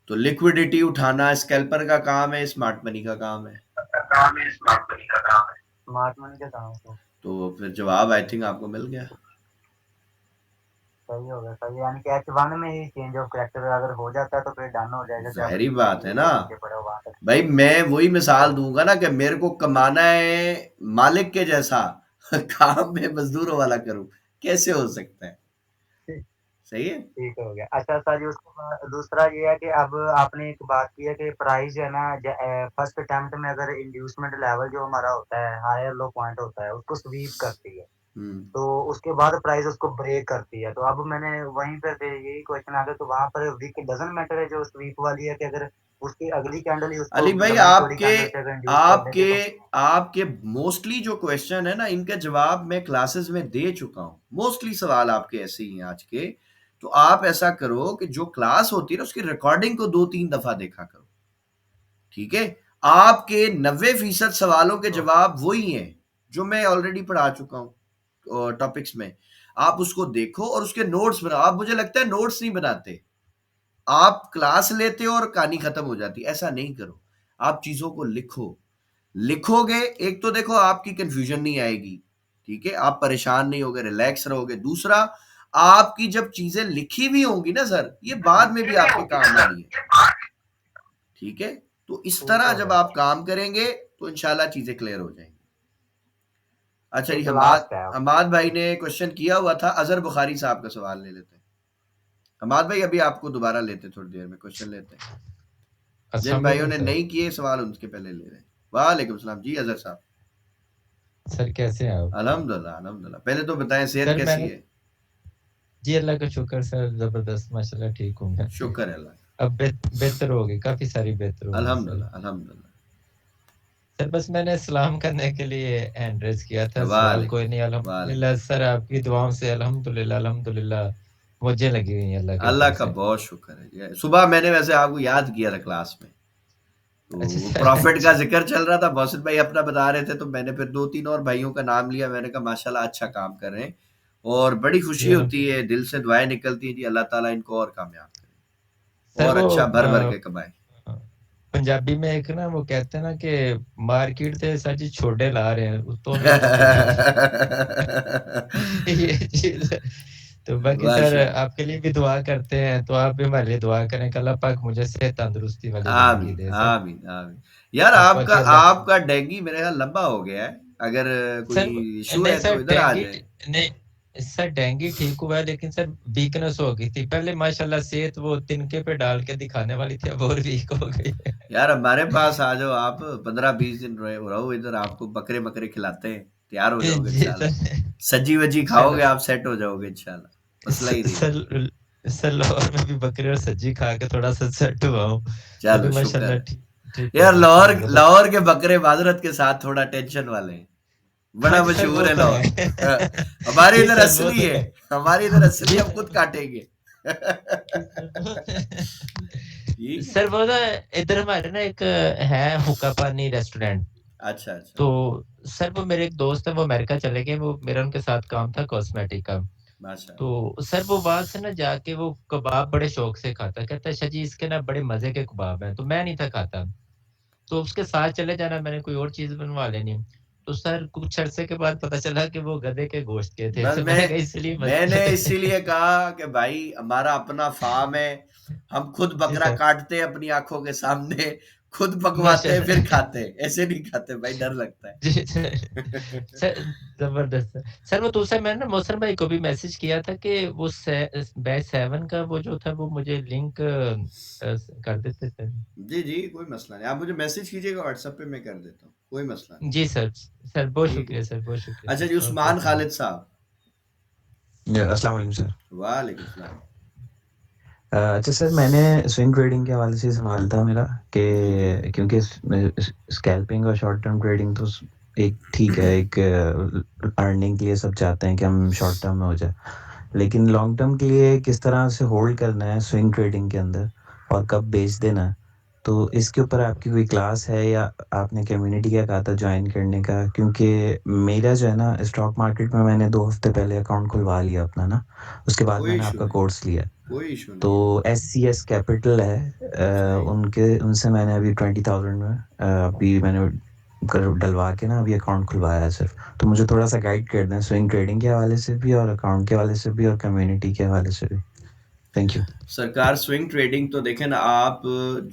तो लिक्विडिटी उठाना स्कैल्पर का काम है, स्मार्ट मनी का काम है। काम है स्मार्ट मनी का काम है। स्मार्ट मनी का काम है। तो फिर जवाब आई थिंक आपको मिल गया। सही हो गया, सही, यानी कि H1 में ही चेंज ऑफ कैरेक्टर अगर हो जाता है तो फिर डन हो जाएगा, जब जाहिर बात है ना एरिया नीचे पड़ा हो वहां तक। भाई, मैं वही मिसाल दूंगा ना कि मेरे को कमाना है मालिक के जैसा, काम में मजदूरों वाला करूं, कैसे हो सकता है? सही है। ठीक हो गया। अच्छा सर जी, उसके बाद दूसरा ये है कि अब आपने एक बात की है कि प्राइस जो है ना फर्स्ट अटेम्प्ट में अगर इंड्यूसमेंट लेवल जो हमारा होता है, हायर लो पॉइंट होता है, उसको स्वीप करती है, हम्म। तो उसके बाद प्राइस उसको ब्रेक करती है। तो अब मैंने वहीं पर यही क्वेश्चन आ गया, तो वहां पर वीक डजंट मैटर है जो स्वीप वाली है, कि अगर उसकी अगली कैंडल ही उसको अली भाई, लंबी चौड़ी आपके कैंडल से अगर इंड्यूस कर देती आपके है तो? आपके मोस्टली जो क्वेश्चन है ना, इनका जवाब मैं क्लासेस में दे चुका हूँ। मोस्टली सवाल आपके ऐसे ही हैं आज के। तो आप ऐसा करो कि जो क्लास होती है ना, उसकी रिकॉर्डिंग को 2-3 दफा देखा करो। ठीक है? आपके 90% सवालों के जवाब वही हैं जो मैं ऑलरेडी पढ़ा चुका हूँ टॉपिक्स में। आप उसको देखो और उसके नोट्स बनाओ। आप, मुझे लगता है, नोट्स नहीं बनाते, आप क्लास लेते हो और कहानी खत्म हो जाती। ऐसा नहीं करो, आप चीजों को लिखो। लिखोगे, एक तो देखो आपकी कंफ्यूजन नहीं आएगी, ठीक है, आप परेशान नहीं होगे, रिलैक्स रहोगे। दूसरा, आपकी जब चीजें लिखी भी होंगी ना सर, ये बाद में भी आपके काम आनी है। ठीक है? तो इस ठीक तरह हो जब गया। आप काम करेंगे तो इंशाल्लाह चीजें क्लियर हो जाएंगी। अच्छा जी, एक हमाद लास्ट है। हमाद भाई ने क्वेश्चन किया हुआ था, अजहर बुखारी साहब का सवाल ले लेते हैं। हमाद भाई, अभी आपको दोबारा लेते, थोड़ी देर में क्वेश्चन लेते हैं। जिन अस्सलाम भाइयों वालेकुम ने सर। नहीं किए सवाल, उनके पहले ले रहे हैं। वालेकुम सलाम जी अजहर साहब। सर कैसे हैं आप? अल्हम्दुलिल्लाह, अल्हम्दुलिल्लाह। पहले तो बताएं, सेहत सर कैसी मैंने है? जी अल्लाह का शुक्र सर, ज़बरदस्त माशाल्लाह ठीक हूँ मैं। शुक्र है अल्लाह का। अब बेहतर हो गई, काफ़ी सारी बेहतर हो गई सर। अल्हम्दुलिल्लाह, अल्हम्दुलिल्लाह। सर बस मैंने सलाम करने के लिए हैंड रेज़ किया था, सवाल वालेकुम, कोई नहीं। वालेकुम। अल्हम्दुलिल्लाह सर, आपकी दुआओं से अल्हम्दुलिल्लाह अल्हम्दुलिल्लाह मुझे लगी हुई है अल्लाह के अल्लाह हुक्म का से। बहुत शुक्र है। सुबह मैंने वैसे आपको याद किया था क्लास में, तो अच्छा वो सर, प्रॉफिट का अच्छा। जिक्र चल रहा था, बॉसित भाई अपना बता रहे थे, तो मैंने फिर 2-3 और भाइयों का नाम लिया। मैंने कहा माशाल्लाह अच्छा काम कर रहे हैं, और बड़ी जी खुशी होती है, अल्हम्दुलिल्लाह। दिल से दुआएं निकलती हैं जी, अल्लाह ताला इनको और कामयाब करे सर और वो अच्छा भर भर के कमाए। पंजाबी में एक ना वो कहते हैं ना कि मार्केट से सर जी छोड़े ला रहे हैं, तो मैं तो फिर ये चीज है। तो बाकी सर माशाल्लाह। आपके लिए भी दुआ करते हैं, तो आप भी हमारे लिए दुआ करें कि अल्लाह पाक मुझे सेहत तंदुरुस्ती वाली जिंदगी आमीन, दे सर। आमीन, आमीन। यार, और आपका बाकी अल्लाह आपका डेंगी मेरे ख्याल लंबा हो गया है। अगर कोई सर इशू नहीं है सर तो इधर आ डेंगी जाए। नहीं सर डेंगी ठीक हुआ है, लेकिन सर वीकनेस हो गई थी। पहले माशाल्लाह सेहत वो तिनके पे डाल के दिखाने वाली थी, अब और वीक हो गई है। यार, हमारे पास आ जाओ आप, 15-20 दिन रहो इधर, आपको बकरे बकरे खिलाते हैं, तैयार हो जाओगे जी इंशाल्लाह। सर। सजी वजी चलो खाओगे आप, सेट हो जाओगे इंशाल्लाह, मसला ही नहीं है। सर सर लाहौर में भी बकरी और सब्जी खा के थोड़ा सा सेट हुआ हूँ। अभी चलो शुक्र माशाल्लाह है। ठीक ठीक हो यार, गया, लाहौर अल्हम्दुलिल्लाह। बस लाहौर के बकरे माजरत के साथ थोड़ा टेंशन वाले हैं, बड़ा हाँ जी सर, वो मशहूर है तो लाहौर। है। हमारे जी इधर सर, वो असली तो है, है। हमारे इधर असली, जी हम खुद काटेंगे। ठीक है। सर वो ना इधर हमारे ना एक है हुक्का पानी रेस्टोरेंट। अच्छा, अच्छा। तो सर वो मेरे एक दोस्त है, वो अमेरिका चले गए, वो मेरा उनके साथ काम था कॉस्मेटिक का। माशाल्लाह। तो सर वो वहाँ से ना जाके वो कबाब बड़े शौक से खाता, कहता है शाह जी इसके ना बड़े मजे के कबाब हैं, तो मैं नहीं था खाता। तो उसके साथ चले जाना, मैंने कोई और चीज़ बनवा लेनी। तो सर कुछ अरसे के बाद पता चला कि वो गधे के गोश्त के थे, बस तो मैंने कहा इसलिए मत मैंने इसीलिए कहा कि भाई हमारा अपना फार्म है, हम खुद जी बकरा सर। काटते हैं अपनी आँखों के सामने, खुद पकवाते हैं फिर माशाल्लाह। खाते हैं, ऐसे नहीं खाते भाई, डर लगता है। जी सर। सर ज़बरदस्त सर। सर वो दूसरा मैंने ना मोहसिन भाई को भी मैसेज किया था कि वो बैच 7 का वो जो था वो मुझे लिंक कर देते थे। जी, जी, कोई मसला नहीं। आप मुझे मैसेज कीजिएगा व्हाट्सएप पे, मैं कर देता हूँ, कोई मसला नहीं। जी सर। सर बहुत ठीक है। शुक्रिया सर, बहुत शुक्रिया अच्छा जी, sir. Okay, Usman okay. Khalid साहब। अस्सलाम वालेकुम सर। वालेकुम सलाम। अच्छा सर, मैंने स्विंग ट्रेडिंग के हवाले से सवाल था मेरा जी, जी। कि क्योंकि स्कैल्पिंग और शॉर्ट टर्म ट्रेडिंग तो एक ठीक है, एक अर्निंग के लिए सब चाहते हैं कि हम शॉर्ट टर्म में हो जाए, लेकिन लॉन्ग टर्म के लिए किस तरह से होल्ड करना है स्विंग ट्रेडिंग के अंदर और कब बेच देना है, तो इसके ऊपर आपकी कोई क्लास है या आपने कम्युनिटी क्या कहा था ज्वाइन करने का? क्योंकि मेरा जो है ना स्टॉक मार्केट में मैंने 2 हफ्ते पहले अकाउंट खुलवा लिया अपना ना, उसके बाद कोई मैंने इश्यू आपका नहीं, कोर्स लिया। कोई इश्यू तो नहीं है। SCS कैपिटल है, सही। उनके उनसे मैंने अभी 20,000 में अभी मैंने डलवा के ना अभी अकाउंट खुलवाया है सिर्फ। तो मुझे थोड़ा सा गाइड कर दें स्विंग ट्रेडिंग के हवाले से भी और अकाउंट के हवाले से भी और कम्युनिटी के हवाले से भी। Thank you. सरकार स्विंग ट्रेडिंग तो देखें ना आप,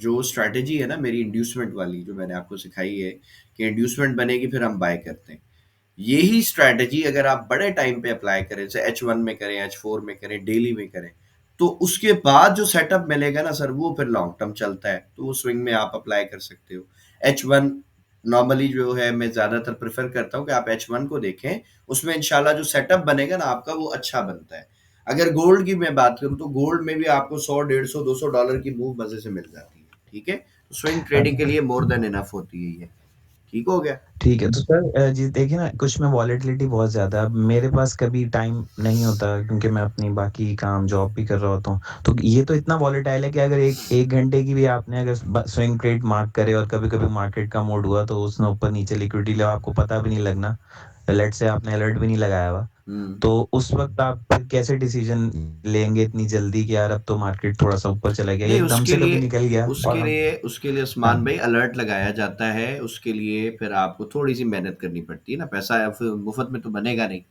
जो स्ट्रैटेजी है ना मेरी इंड्यूसमेंट वाली जो मैंने आपको सिखाई है कि इंड्यूसमेंट बनेगी फिर हम बाय करते हैं, यही स्ट्रैटेजी अगर आप बड़े टाइम पे अप्लाई करें, जैसे H1 में करें, H4 में करें, डेली में करें, तो उसके बाद जो सेटअप मिलेगा ना सर, वो फिर लॉन्ग टर्म चलता है, तो वो स्विंग में आप अप्लाई कर सकते हो। H1 नॉर्मली जो है मैं ज़्यादातर प्रेफर करता हूँ कि आप H1 को देखें, उसमें इंशाल्लाह जो सेटअप बनेगा ना आपका वो अच्छा बनता है। अगर गोल्ड की मैं बात करूँ तो गोल्ड में भी आपको 100, 150, $200 की मूव मजे से मिल जाती है। ठीक है, तो स्विंग ट्रेडिंग के लिए मोर देन इनफ होती है ये। ठीक हो गया। ठीक है, तो सर जी देखिए ना कुछ में वॉलेटिलिटी बहुत ज़्यादा है। अब मेरे पास कभी टाइम नहीं होता क्योंकि मैं अपनी बाकी काम जॉब भी कर रहा होता हूँ। तो ये तो इतना वॉलेटाइल है कि अगर 1 घंटे की भी आपने अगर स्विंग ट्रेड मार्क करे और कभी-कभी मार्केट का मूड हुआ तो उसने ऊपर-नीचे लिक्विडिटी लेवल आपको पता भी नहीं लगना। लेट्स से आपने अलर्ट भी नहीं लगाया हुआ। हम्म। तो उस वक़्त आप फिर कैसे डिसीज़न लेंगे इतनी जल्दी कि यार अब तो मार्केट थोड़ा-सा ऊपर चला गया, नहीं, एकदम उसके से कभी लिए निकल गया और उसके हम लिए उसके लिए हाँ, उस्मान भाई अलर्ट लगाया जाता है, उसके लिए फिर आपको थोड़ी-सी मेहनत करनी पड़ती है ना, पैसा फिर मुफ़्त में तो बनेगा नहीं,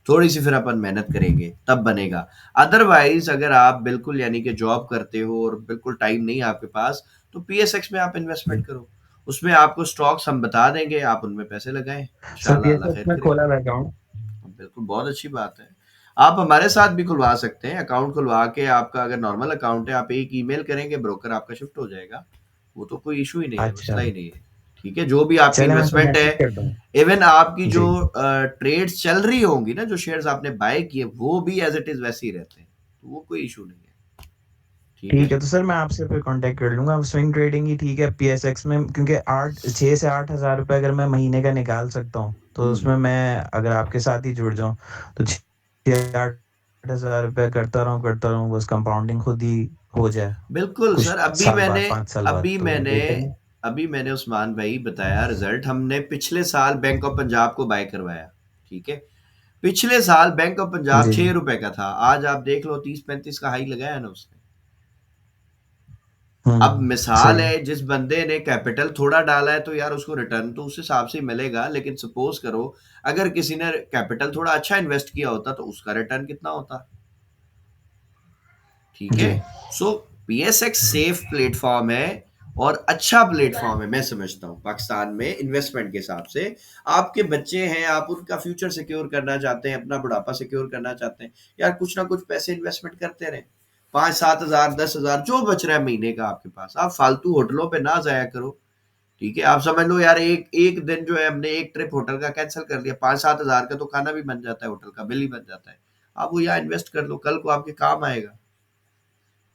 थोड़ी-सी फिर अपन मेहनत करेंगे, तब बनेगा। अदरवाइज़ अगर आप बिल्कुल यानी कि जॉब करते हो और बिल्कुल टाइम नहीं है आपके पास, तो PSX में आप इन्वेस्टमेंट करो। उसमें आपको स्टॉक्स हम बता देंगे, आप उनमें पैसे लगाएँ, सर इंशाअल्लाह अल्लाह पीएसएक्स खैर में करेगा। खोला था अकाउंट। बिल्कुल, बहुत अच्छी बात है। आप हमारे साथ भी खुलवा सकते हैं, अकाउंट खुलवा के आपका अगर नॉर्मल अकाउंट है, आप एक ईमेल करेंगे, ब्रोकर आपका शिफ्ट हो जाएगा। वो तो कोई इश्यू ही नहीं है, अच्छा, मसला ही नहीं है। ठीक है? जो भी आपकी चलें मैं फिर इन्वेस्टमेंट मैसेज है, करता हूँ। इवन आपकी जो जी, ट्रेड्स चल रही होंगी ना, जो शेयर्स आपने बाय किए, वो भी एज़ इट इज़ वैसे ही रहते हैं। तो वो कोई इश्यू नहीं है। ठीक ठीक है? है, तो सर मैं आपसे फिर कॉन्टैक्ट कर लूँगा। अब स्विंग ट्रेडिंग ही ठीक है पीएसएक्स में क्योंकि 8 6 से 8,000 रुपए अगर मैं महीने का निकाल सकता हूँ, तो हुँ। उसमें मैं अगर आपके साथ ही जुड़ जाऊँ, तो 6-8,000 रुपए करता रहूँ, बस कंपाउंडिंग खुद ही हो जाए, बिल्कुल कुछ सर, साल बाद, 5 साल बाद, तो बेहतर है। अभी मैंने उस्मान भाई बताया रिजल्ट, हमने पिछले साल बैंक ऑफ पंजाब को बाय करवाया। ठीक है? पिछले साल बैंक ऑफ पंजाब जी, ₹6 का था, आज आप देख लो 30-35 का हाई लगाया है ना उसने। अब मिसाल सही है। है, जिस बंदे ने कैपिटल थोड़ा डाला है तो यार उसको रिटर्न तो उस हिसाब से मिलेगा, लेकिन सपोज करो अगर किसी ने कैपिटल थोड़ा अच्छा इन्वेस्ट किया होता तो उसका रिटर्न कितना होता। ठीक है? जी, सो PSX सेफ प्लेटफॉर्म है और अच्छा प्लेटफॉर्म है, मैं समझता हूँ पाकिस्तान में इन्वेस्टमेंट के हिसाब से। आपके बच्चे हैं, आप उनका फ्यूचर सिक्योर करना चाहते हैं, अपना बुढ़ापा सिक्योर करना चाहते हैं, यार कुछ ना कुछ पैसे इन्वेस्टमेंट करते रहें। 5-7 हज़ार, 10 हज़ार जो बच रहा है महीने का आपके पास, आप फालतू होटलों पे ना जाया करो। ठीक है? आप समझ लो यार, एक एक दिन जो है हमने एक ट्रिप होटल का कैंसिल कर लिया, 5-7 हज़ार का तो खाना भी बन जाता है, होटल का बिल ही बन जाता है। आप वो यहाँ इन्वेस्ट कर लो, कल को आपके काम आएगा।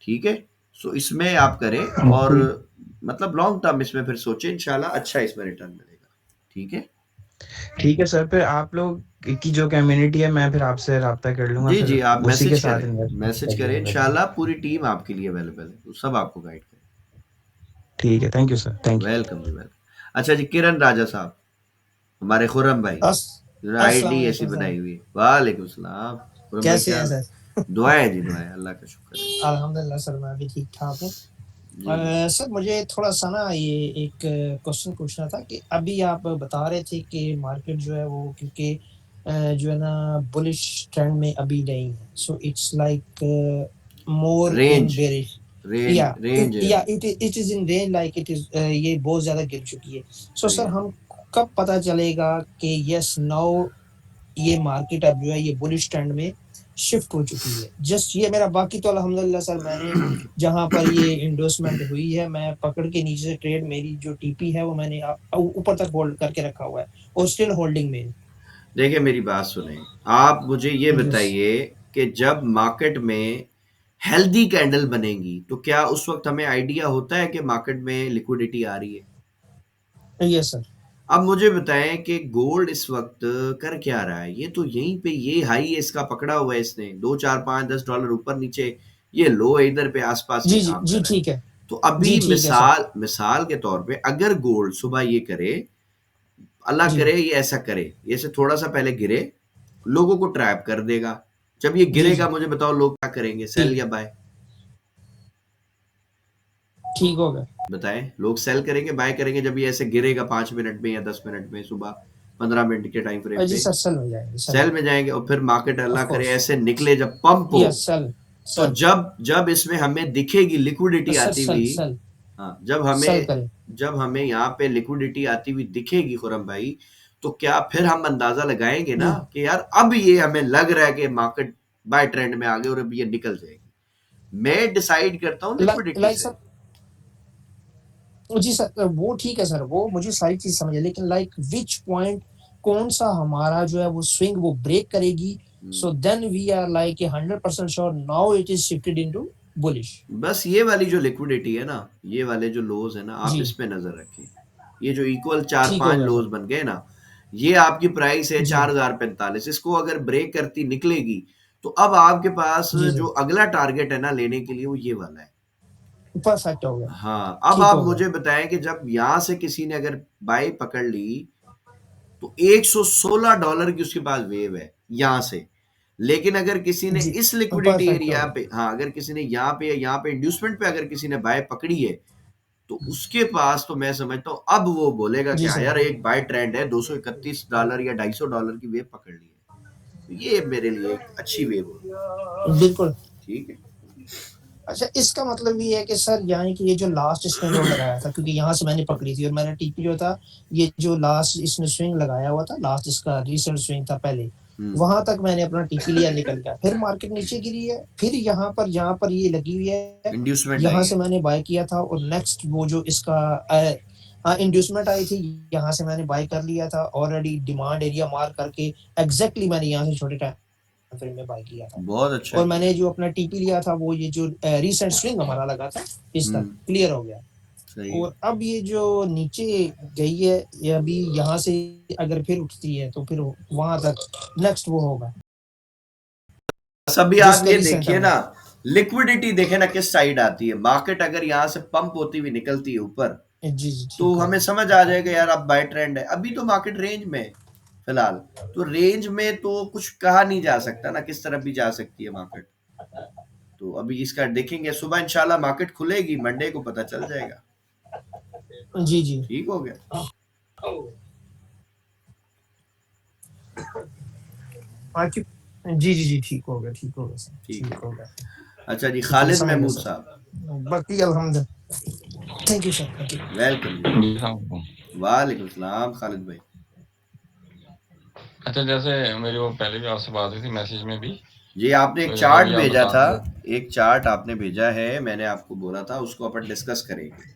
ठीक है? सो इसमें आप करें और जी, मतलब लॉन्ग टर्म इसमें फिर सोचें, इंशाल्लाह अच्छा इसमें रिटर्न मिलेगा। ठीक है? ठीक है सर, फिर आप लोग की जो कम्युनिटी है, मैं फिर आपसे राब्ता कर लूँगा, जी, फिर जी, आप उसी के मैसेज साथ करें, इन्वेस्टमेंट मैसेज कर करें, दिया करेंगे। इंशाल्लाह पूरी टीम आपके लिए अवेलेबल है, तो सब आपको गाइड करें। ठीक है, thank you sir, thank you. Welcome जी, वेलकम। अच्छा जी, किरण राजा साहब, हमारे खुर्रम भाई, अस जिन्होंने अस्सलाम आईडी ऐसी वालेकुम सर। बनाई हुई है। वालेकुम सलाम। खुर्रम भाई कैसे क्या हैं हाल है? सर? दुआएँ जी, दुआएँ, अल्लाह का शुक्र है। अल्हम्दुलिल्लाह सर, मैं भी ठीक-ठाक हूँ। जी, जी। सर मुझे थोड़ा-सा ना ये एक क्वेश्चन पूछना था कि अभी आप बता रहे थे कि मार्केट जो है वो क्योंकि जो है ना बुलिश ट्रेंड में अभी नहीं है। So it's like more in range, bearish range, range है या अभी। It is in range like it is ये बहुत ज़्यादा गिर चुकी है। सो सही सर है। हम कब पता चलेगा कि येस नाउ ये मार्केट अब जो है ये बुलिश ट्रेंड में शिफ्ट हो चुकी है। जस्ट ये मेरा बाकी तो अल्हम्दुलिल्लाह सर मैंने जहाँ पर ये एंडोर्समेंट हुई है मैं पकड़ के नीचे से ट्रेड मेरी जो टीपी है वो मैंने ऊपर तक होल्ड करके रखा हुआ है और स्टिल होल्डिंग में है। देखिए मेरी बात सुनें, आप मुझे ये यस बताइए कि जब मार्केट में हेल्दी कैंडल बनेगी, तो क्या उस वक़्त हमें आइडिया होता है कि मार्केट में लिक्विडिटी आ रही है? Yes sir. अब मुझे बताएँ कि गोल्ड इस वक़्त कर क्या रहा है? ये तो यहीं पे ये हाई है इसका पकड़ा हुआ है इसने, 2, 4, 5, $10 ऊपर-नीचे, ये लो है इधर पे आस-पास ये जी, जी, काम कर जी रहा है। ठीक है। तो जी अभी ठीक है सर। मिसाल के तौर पे अगर गोल्ड सुबह ये करे, अल्लाह जी, करे ये ऐसा करे, ये ऐसे थोड़ा-सा पहले गिरे, लोगों को ट्रैप कर देगा। जब ये जी, गिरेगा जी, मुझे बताओ लोग क्या करेंगे, सेल ठीक या बाय? ठीक हो गया। बताएँ, लोग सेल करेंगे, बाय करेंगे जब ये ऐसे गिरेगा 5 मिनट में या 10 मिनट में सुबह 15 मिनट के टाइम फ्रेम जी पे, सर सेल हो जाएँगे, सेल हो सेल में जाएँगे। जाएँगे और फिर मार्केट ऑफ अल्लाह करे कोर्स। ऐसे निकले जब पंप हो, यस सेल, तो सेल। जब जब इसमें हमें दिखेगी लिक्विडिटी सर आती सेल, हुई, सेल, हाँ, सेल करें। जब हमें यहाँ पे लिक्विडिटी आती हुई दिखेगी खुरम भाई, तो क्या फिर हम अंदाज़ा लगाएँगे ना जी। कि यार अब ये हमें लग रहा है कि मार्केट बाय ट्रेंड में आ गई और अब ये निकल जाएगी। मैं डिसाइड करता हूँ लिक्विडिटी लाइक से। सर जी सर वो ठीक है सर, वो मुझे सारी चीज़ समझ है लेकिन लाइक व्हिच पॉइंट कौन-सा हमारा जो है वो स्विंग वो ब्रेक करेगी, हुँ। So then we are like a 100% sure now it is shifted into bullish. बस ये वाली जो लिक्विडिटी है ना, ये वाले जो लोज़ है ना, आप जी, इस पे नज़र रखें। ये जो इक्वल ठीक हो 4-5 गया सर। लोज़ बन गए ना, ये आपकी प्राइस है जी, 4045, इसको अगर ब्रेक करती निकलेगी, तो अब आपके पास जी जो सर, अगला टारगेट है ना लेने के लिए वो ये वाला है। परफेक्ट हो गया, हाँ, अब ठीक आप हो गया। मुझे बताएँ कि जब यहाँ से किसी ने अगर बाय पकड़ ली, तो $116 की उसके पास वेव है, यहाँ से। लेकिन अगर किसी ने जी, इस लिक्विडिटी परफेक्ट हो एरिया गया। पे, हाँ, अगर किसी ने यहाँ पे या यहाँ पे इंड्यूसमेंट पे अगर किसी ने बाय पकड़ी है, तो उसके पास तो मैं समझता हूँ अब वो बोलेगा कि जी हाँ सर, यार एक बाय ट्रेंड है, $231 या $250 की वेव पकड़ ली है। तो ये मेरे लिए एक अच्छी वेव होगी। बिल्कुल। ठीक है। अच्छा इसका मतलब ये है कि सर यानी कि ये जो लास्ट इसने जो लगाया था क्योंकि यहाँ से मैंने पकड़ी थी और मेरा टीपी जो था ये जो लास्ट इसने स्विंग लगाया हुआ था लास्ट इसका रीसेंट स्विंग था पहले हुँ, वहां तक मैंने अपना टीपी लिया निकल गया फिर मार्केट नीचे गिरी है फिर यहाँ पर ये लगी हुई है इंड्यूसमेंट यहाँ आई से है। मैंने बाय किया था और नेक्स्ट वो जो इसका इंड्यूसमेंट आई थी यहाँ से मैंने बाय कर लिया था ऑलरेडी डिमांड एरिया मार्क करके एग्जैक्टली मैंने यहाँ से छोटे टाइम फ्रेम में बाय किया था बहुत अच्छा और किया। मैंने जो अपना टीपी लिया था वो ये जो रीसेंट स्विंग हमारा लगा था इस हुँ, तक क्लियर हो गया सही है। और अब ये जो नीचे गई है ये अभी यहाँ से अगर फिर उठती है तो फिर वहां तक नेक्स्ट वो होगा बस अभी आप जिसका ये रिसेंट देखिए हमने ना, लिक्विडिटी देखें ना किस साइड आती है। मार्केट अगर यहाँ से पंप होती हुई निकलती है ऊपर, जी जी तो ठीक हो हमें गया समझ आ जाएगा यार अब बाय ट्रेंड है। अभी तो मार्केट रेंज में है फिलहाल, तो रेंज में तो कुछ कहा नहीं जा सकता ना किस तरफ भी जा सकती है मार्केट। तो अभी इसका देखेंगे, सुबह इंशाल्लाह मार्केट खुलेगी, मंडे को पता चल जाएगा। जी जी ठीक हो गया। बाकी जी जी जी ठीक हो गया सर ठीक ठीक है। हो गया अच्छा जी, ठीक हो गया खालिद समझ गया महमूद सर साहब, बाकी अल्हम्दुलिल्लाह thank you sir thank you welcome जी, जी, वेलकम। हाँ। वालेकुम सलाम खालिद भाई। अच्छा जैसे मेरी वो पहले भी आपसे बात हुई थी मैसेज में भी, जी, आपने एक तो जैसे चार्ट अभी आप भेजा बता था, रहे थे एक चार्ट आपने भेजा है, मैंने आपको बोला था उसको अपन डिस्कस करेंगे,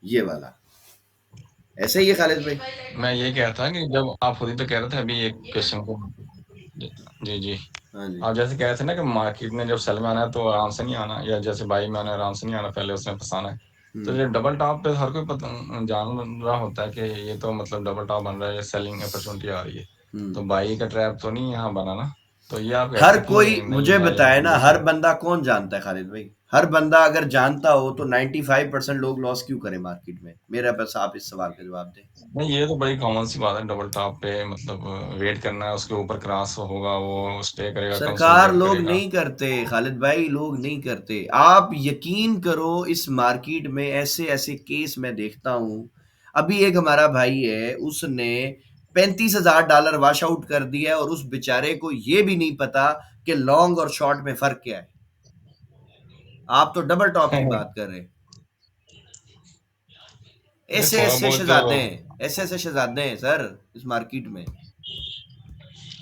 ये वाला। ऐसे ही है खालिद भाई? मैं ये कह रहा था कि जब आप खुद ही तो कह रहे थे अभी एक क्वेश्चन को जी, जी, जी। हाँ जी। आप जैसे कह रहे थे ना कि मार्केट में जब सेल में आना है तो आराम से नहीं आना या जैसे बाई में आना है आराम से नहीं आना, पहले उसमें फँसाना है। तो ये डबल टॉप पे हर कोई जान रहा होता है कि ये तो मतलब डबल टॉप बन रहा है, ये सेलिंग अपॉर्चुनिटी आ रही है, तो बाई का ट्रैप तो नहीं यहाँ बना ना। तो ये आप हर कहते थे कोई कि नहीं मुझे मैं बताए यहाँ ना, हर बंदा कौन जानता है खालिद भाई? हर बंदा अगर जानता हो तो 95% लोग लॉस क्यों करें मार्केट में? मेरा बस आप इस सवाल का जवाब दें। नहीं, ये तो बड़ी कॉमन सी बात है, डबल टॉप पे मतलब वेट करना है, उसके ऊपर क्रॉस होगा, वो स्टे करेगा, सरकार कंसोलिडेट लोग करेगा। नहीं करते खालिद भाई, लोग नहीं करते। आप यकीन करो, इस मार्केट में ऐसे ऐसे केस मैं देखता हूं। अभी एक हमारा भाई है, उसने $35,000 वॉश आउट कर दिया है और उस बेचारे को ये भी नहीं पता कि लॉन्ग और शॉर्ट में फर्क क्या है। आप तो डबल टॉप की बात कर रहे हैं। ये ऐसे थोड़ा ऐसे बहुत शहजादे हैं, ऐसे ऐसे शहजादे हैं सर इस मार्केट में।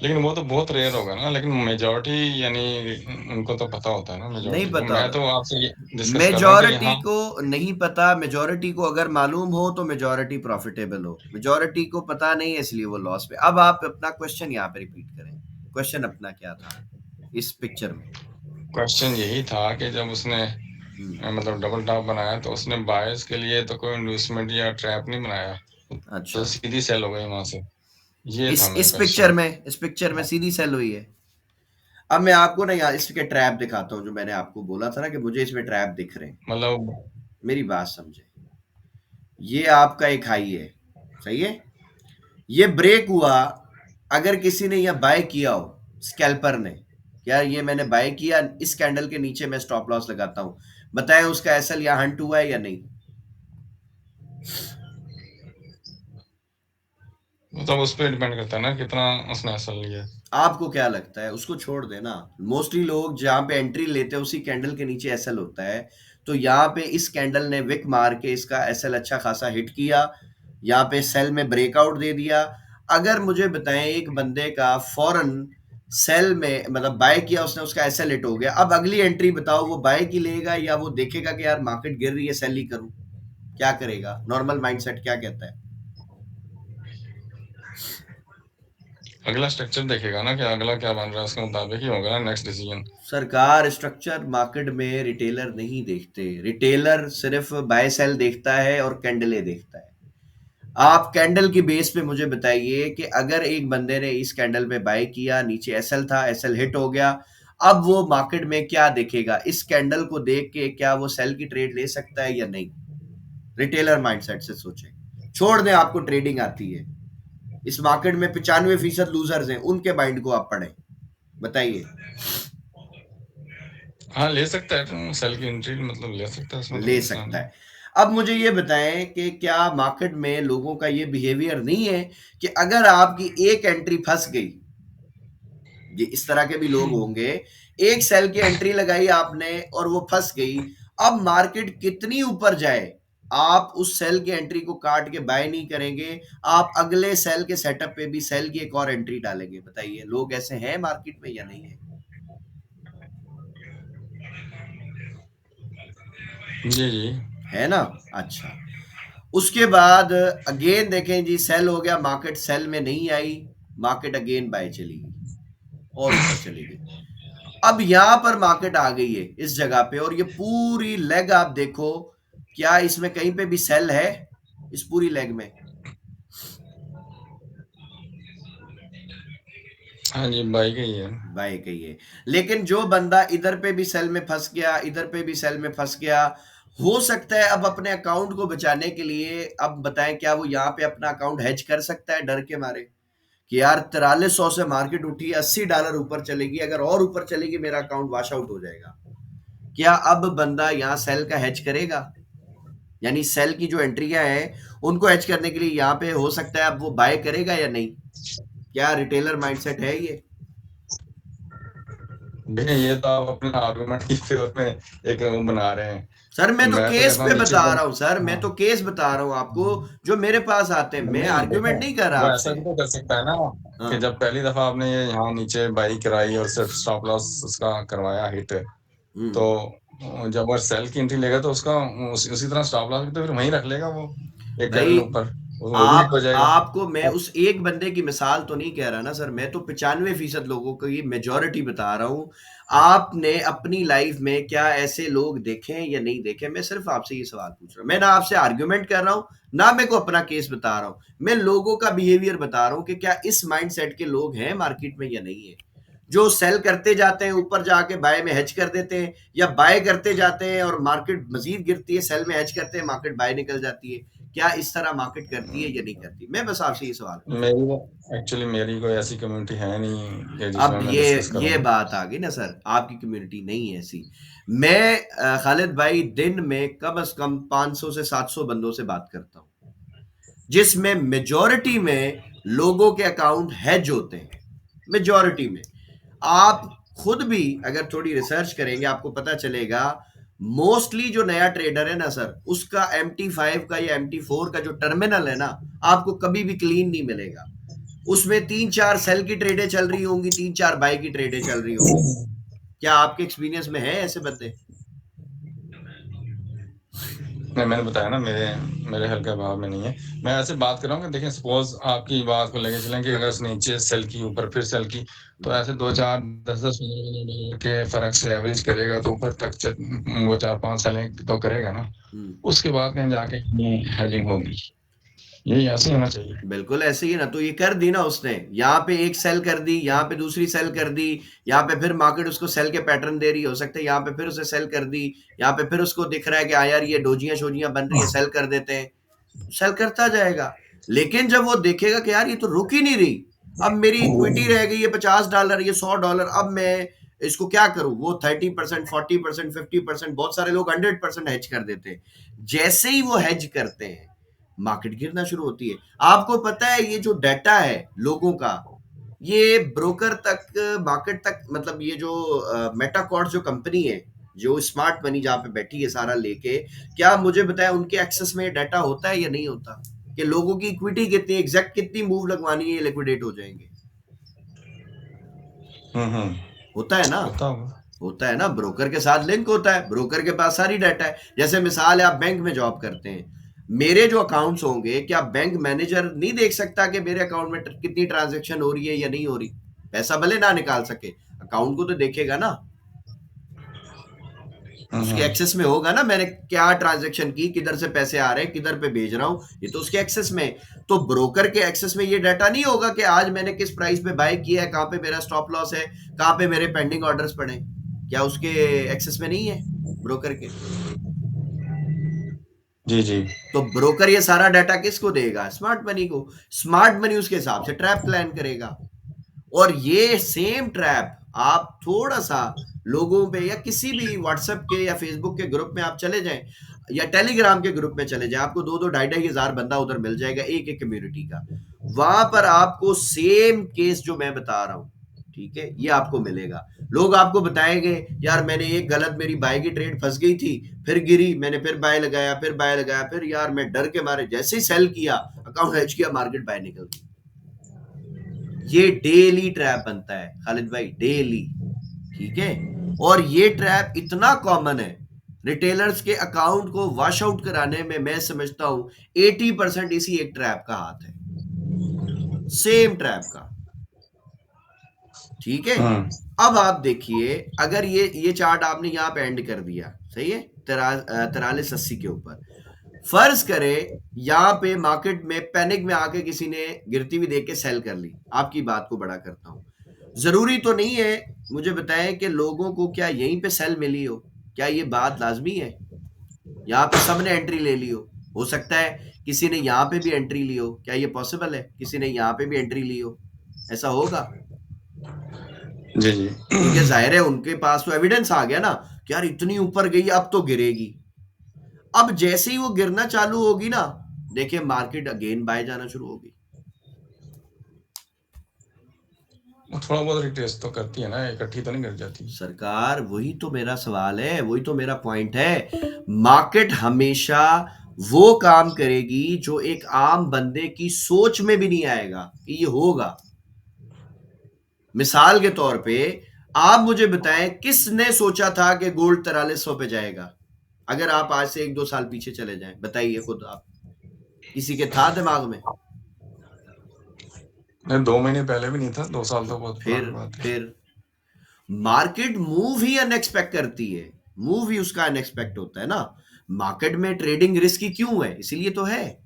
लेकिन वो तो बहुत रेयर होगा ना, लेकिन मेजोरिटी यानी उनको तो पता होता है ना, नहीं मेजोरिटी को। पता मैं होता। तो आपसे ये डिस्कस कर रहा हूँ कि मेजॉरिटी यहाँ को नहीं पता। मेजॉरिटी को अगर मालूम हो तो मेजॉरिटी प्रॉफिटेबल हो, मेजॉरिटी को पता नहीं है इसलिए वो लॉस पे। अब आप अपना क्वेश्चन यहाँ पे रिपीट करें। क्वेश्चन अपना क्या था इस पिक्चर में? क्वेश्चन यही था कि जब उसने हम्म, मतलब डबल टॉप बनाया तो उसने बायर्स के लिए तो कोई इन्वेस्टमेंट या ट्रैप नहीं बनाया, तो अच्छा। सीधी सेल हो गई वहां से। ये था मेरा इस पिक्चर क्वेश्चन। में, इस पिक्चर में सीधी सेल हुई है। अब मैं आपको ना यहाँ इसके ट्रैप दिखाता हूँ, जो मैंने आपको बोला था ना कि मुझे इसमें ट्रैप दिख रहे हैं। मतलब मेरी बात समझे। ये आपका एक हाई है, सही है। ये ब्रेक हुआ। अगर किसी ने यह बाय किया हो, स्कैल्पर ने, यार ये मैंने बाय किया, इस कैंडल के नीचे मैं स्टॉप लॉस लगाता हूं, बताएं उसका एसएल या हंट हुआ है या नहीं? मतलब उस पर डिपेंड करता है ना कितना उसने असल लिया है। आपको क्या लगता है? उसको छोड़ देना। मोस्टली लोग जहां पे एंट्री लेते हैं उसी कैंडल के नीचे एसएल होता है। तो यहाँ पे इस कैंडल ने विक मार के इसका एसएल अच्छा खासा हिट किया, यहाँ पे सेल में ब्रेकआउट दे दिया। अगर मुझे बताएं एक बंदे का फौरन सेल में मतलब बाय किया उसने, उसका एसएल हिट हो गया, अब अगली एंट्री बताओ, वो बाय की लेगा या वो देखेगा कि यार मार्केट गिर रही है सेल ही करूं? क्या करेगा? नॉर्मल माइंडसेट क्या कहता है? अगला स्ट्रक्चर देखेगा ना कि अगला क्या बन रहा है, उसके मुताबिक ही होगा ना नेक्स्ट डिसीजन। सरकार स्ट्रक्चर मार्केट में रिटेलर नहीं देखते। रिटेलर सिर्फ बाय सेल देखता है और कैंडले देखता है। आप कैंडल की बेस पे मुझे बताइए कि अगर एक बंदे ने इस कैंडल पे बाय किया, नीचे एसएल था, एसएल हिट हो गया, अब वो मार्केट में क्या देखेगा? इस कैंडल को देख के क्या वो सेल की ट्रेड ले सकता है या नहीं? रिटेलर माइंडसेट से सोचें। छोड़ दें आपको ट्रेडिंग आती है, इस मार्केट में 95% लूजर्स हैं, उनके माइंड को आप पढ़ें, बताइए। हाँ, ले सकता है, तो सेल की एंट्री मतलब ले सकता है, उसमें कोई ले मसला सकता नहीं। है। अब मुझे ये बताएं कि क्या मार्केट में लोगों का ये बिहेवियर नहीं है कि अगर आपकी एक एंट्री फंस गई, ये इस तरह के भी लोग होंगे, एक सेल की एंट्री लगाई आपने और वो फंस गई, अब मार्केट कितनी ऊपर जाए आप उस सेल की एंट्री को काट के बाय नहीं करेंगे, आप अगले सेल के सेटअप पे भी सेल की एक और एंट्री डालेंगे। बताइए, लोग ऐसे हैं मार्केट में या नहीं है? जी जी। है ना? अच्छा। उसके बाद अगेन देखें जी, सेल हो गया, मार्केट सेल में नहीं आई, मार्केट अगेन बाय चली गई और ऊपर चली गई। अब यहां पर मार्केट आ गई है इस जगह पे, और ये पूरी लेग आप देखो, क्या इसमें कहीं पे भी सेल है? इस पूरी लेग में हाँ जी, बाई का ही है। बाय कहिए। लेकिन जो बंदा इधर पे भी सेल में फंस गया, इधर पे भी सेल में फंस गया, हो सकता है अब अपने अकाउंट को बचाने के लिए, अब बताएं क्या वो यहाँ पे अपना अकाउंट हेज कर सकता है डर के मारे कि यार 4300 से मार्केट उठी है, $80 ऊपर चलेगी, अगर और ऊपर चलेगी मेरा अकाउंट वॉश आउट हो जाएगा? क्या अब बंदा यहाँ सेल का हेज करेगा? यानी सेल की जो एंट्रियां हैं उनको हेज करने के लिए यहाँ पे हो सकता है अब वो बाय करेगा या नहीं? क्या रिटेलर माइंडसेट है ये? देखिए, ये तो आप अपने आर्गुमेंट की फेवर में एक वो बना रहे हैं। सर मैं तो मैं तो केस कहता हूँ पे नीचे बता जब रहा हूँ सर, मैं तो केस बता रहा हूँ आपको, जो मेरे पास आते हैं। मैं नहीं देखो, आर्ग्यूमेंट नहीं कर रहा वो ऐसा आपसे। भी तो कर सकता है ना कि हाँ। जब पहली दफा आपने ये यहाँ नीचे बाई कराई और सिर्फ स्टॉप लॉस उसका करवाया हिट, तो जब वो सेल की एंट्री लेगा तो उसका उसी तरह स्टॉप लॉस भी तो फिर वहीं रख लेगा वो एक कैंडल भाई ऊपर, आपको मैं उस एक बंदे की मिसाल तो नहीं कह रहा ना सर, मैं तो 95% लोगों को ये मेजॉरिटी बता रहा हूँ। आपने अपनी लाइफ में क्या ऐसे लोग देखे हैं या नहीं देखे? मैं सिर्फ आपसे ये सवाल पूछ रहा हूँ, मैं ना आपसे आर्ग्यूमेंट कर रहा हूँ, ना मैं को अपना केस बता रहा हूँ, मैं लोगों का बिहेवियर बता रहा हूँ कि क्या इस माइंडसेट के लोग हैं मार्केट में या नहीं है, जो सेल करते जाते हैं, ऊपर जाके बाय में हेज कर देते हैं, या बाय करते जाते हैं और मार्केट मजीद गिरती है, सेल में हेज करते हैं, मार्केट बाय निकल जाती है। क्या इस तरह मार्केट करती है या नहीं करती? मैं बस आपसे ये सवाल पूछ रहा हूँ। एक्चुअली मेरी कोई ऐसी कम्युनिटी है नहीं कि अब जिसमें मैं डिस्कस ये करूँ। बात आ गई ना सर, आपकी कम्युनिटी नहीं है ऐसी। मैं खालिद भाई दिन में कम से कम 500 से 700 बंदों से बात करता हूँ, जिसमें मेजॉरिटी में लोगों के अकाउंट हैज होते हैं, मेजॉरिटी में। आप खुद भी अगर थोड़ी रिसर्च करेंगे आपको पता चलेगा, मोस्टली जो नया ट्रेडर है ना सर, उसका MT5 का या MT4 का जो टर्मिनल है ना, आपको कभी भी क्लीन नहीं मिलेगा। उसमें 3-4 सेल की ट्रेडें चल रही होंगी, 3-4 बाय की ट्रेडें चल रही होंगी। क्या आपके एक्सपीरियंस में है ऐसे बंदे? नहीं, मैंने बताया ना, मेरे हल्के भाव में नहीं है। मैं ऐसे बात कर रहा हूँ कि देखिए, सपोज आपकी बात को लेके चलें कि अगर नीचे सेल की, ऊपर फिर सेल की, तो ऐसे 2-4 10-10 $15 के फर्क से एवरेज करेगा तो ऊपर तक वो 4-5 सेलें तो करेगा ना, उसके बाद कहीं जाके हेजिंग होगी। यही ऐसे होना चाहिए। बिल्कुल ऐसे ही ना, तो ये कर दी ना उसने, यहाँ पे एक सेल कर दी, यहाँ पे दूसरी सेल कर दी, यहाँ पे फिर मार्केट उसको सेल के पैटर्न दे रही हो सकता है, यहाँ पे फिर उसे सेल कर दी, यहाँ पे फिर उसको दिख रहा है कि हाँ यार ये डोजियां शोजियां बन रही है, सेल कर देते हैं, सेल करता जाएगा। लेकिन जब वो देखेगा कि यार ये तो रुक ही नहीं रही, अब मेरी इक्विटी रह गई है $50, ये $100, अब मैं इसको क्या करूं? वो 30%, 40%, 50%, बहुत सारे लोग 100% हेज कर देते हैं। जैसे ही वो हेज करते हैं, मार्केट गिरना शुरू होती है। आपको पता है ये जो डाटा है लोगों का, ये ब्रोकर तक, मार्केट तक, मतलब ये जो मेटाकॉर्ड जो कंपनी है, जो स्मार्ट मनी जहां पे बैठी है सारा लेके, क्या मुझे बताया उनके एक्सेस में डाटा होता है या नहीं होता, कि लोगों की इक्विटी कितनी, एग्जैक्ट कितनी मूव लगवानी है, ये लिक्विडेट हो जाएंगे? होता है ना, होता है ना, ब्रोकर के साथ लिंक होता है, ब्रोकर के पास सारी डाटा है। जैसे मिसाल है, आप बैंक में जॉब करते हैं, मेरे जो अकाउंट्स होंगे, क्या बैंक मैनेजर नहीं देख सकता कि मेरे अकाउंट में कितनी ट्रांजैक्शन हो रही है या नहीं हो रही? पैसा भले ना निकाल सके, अकाउंट को तो देखेगा ना, उसके एक्सेस में होगा ना, मैंने क्या ट्रांजैक्शन की, किधर से पैसे आ रहे हैं, किधर पे भेज रहा हूं, ये तो उसके एक्सेस में। तो ब्रोकर के एक्सेस में ये डाटा नहीं होगा कि आज मैंने किस प्राइस पे बाय किया है, कहां पे मेरा स्टॉप लॉस है, कहां पे मेरे पेंडिंग ऑर्डर्स पड़े, क्या उसके एक्सेस में नहीं है ब्रोकर के? जी जी। तो ब्रोकर ये सारा डाटा किसको देगा? स्मार्ट मनी को। स्मार्ट मनी उसके हिसाब से ट्रैप प्लान करेगा, और ये सेम ट्रैप आप थोड़ा सा लोगों पे, या किसी भी व्हाट्सएप के या फेसबुक के ग्रुप में आप चले जाएं, या टेलीग्राम के ग्रुप में चले जाएं, आपको 2-2 ढाई हजार बंदा उधर मिल जाएगा, एक एक कम्युनिटी का। वहां पर आपको सेम केस जो मैं बता रहा हूं, ठीक है, ये आपको मिलेगा। लोग आपको बताएंगे यार मैंने एक गलत, मेरी बाय की ट्रेड फंस गई थी, फिर गिरी, मैंने फिर बाय लगाया, फिर बाय लगाया, फिर यार मैं डर के मारे जैसे ही सेल किया, अकाउंट हैच किया, मार्केट बाय निकल गई। ये डेली ट्रैप बनता है खालिद भाई, डेली, ठीक है। और ये ट्रैप इतना कॉमन है, रिटेलर्स के अकाउंट को वॉश आउट कराने में मैं समझता हूं 80% इसी एक ट्रैप का हाथ है, सेम ट्रैप का, ठीक है। अब आप देखिए, अगर ये चार्ट आपने यहां पे एंड कर दिया, सही है, 4380 के ऊपर, फर्ज करें यहां पे मार्केट में पैनिक में आके किसी ने गिरती हुई देख के सेल कर ली, आपकी बात को बड़ा करता हूं, जरूरी तो नहीं है, मुझे बताएं कि लोगों को क्या यहीं पे सेल मिली हो, क्या ये बात लाजमी है? यहाँ पे सबने एंट्री ले ली हो सकता है किसी ने यहाँ पे भी एंट्री ली हो, क्या ये पॉसिबल है? किसी ने यहाँ पे भी एंट्री ली हो, ऐसा होगा? जी जी। क्योंकि जाहिर है उनके पास तो एविडेंस आ गया ना कि यार इतनी ऊपर गई, अब तो गिरेगी। अब जैसे ही वो गिरना चालू होगी ना, देखिए मार्केट अगेन बाय जाना शुरू होगी। थोड़ा बहुत रिट्रेस तो करती है ना, इकट्ठी तो नहीं गिर जाती सरकार, वही तो मेरा सवाल है, वही तो मेरा पॉइंट है। मार्केट हमेशा वो काम करेगी जो एक आम बंदे की सोच में भी नहीं आएगा कि ये होगा। मिसाल के तौर पे आप मुझे बताएं, किसने सोचा था कि गोल्ड 4300 पे जाएगा? अगर आप आज से 1-2 साल पीछे चले जाएं, बताइए खुद आप। किसी के था दिमाग में? नहीं, 2 महीने पहले भी नहीं था, 2 साल तो बहुत पुरानी बात है। फिर मार्केट मूव ही अनएक्सपेक्ट करती है, मूव ही उसका अनएक्सपेक्ट होता है ना। मार्केट में ट्रेडिंग रिस्की क्यों है? इसीलिए तो है।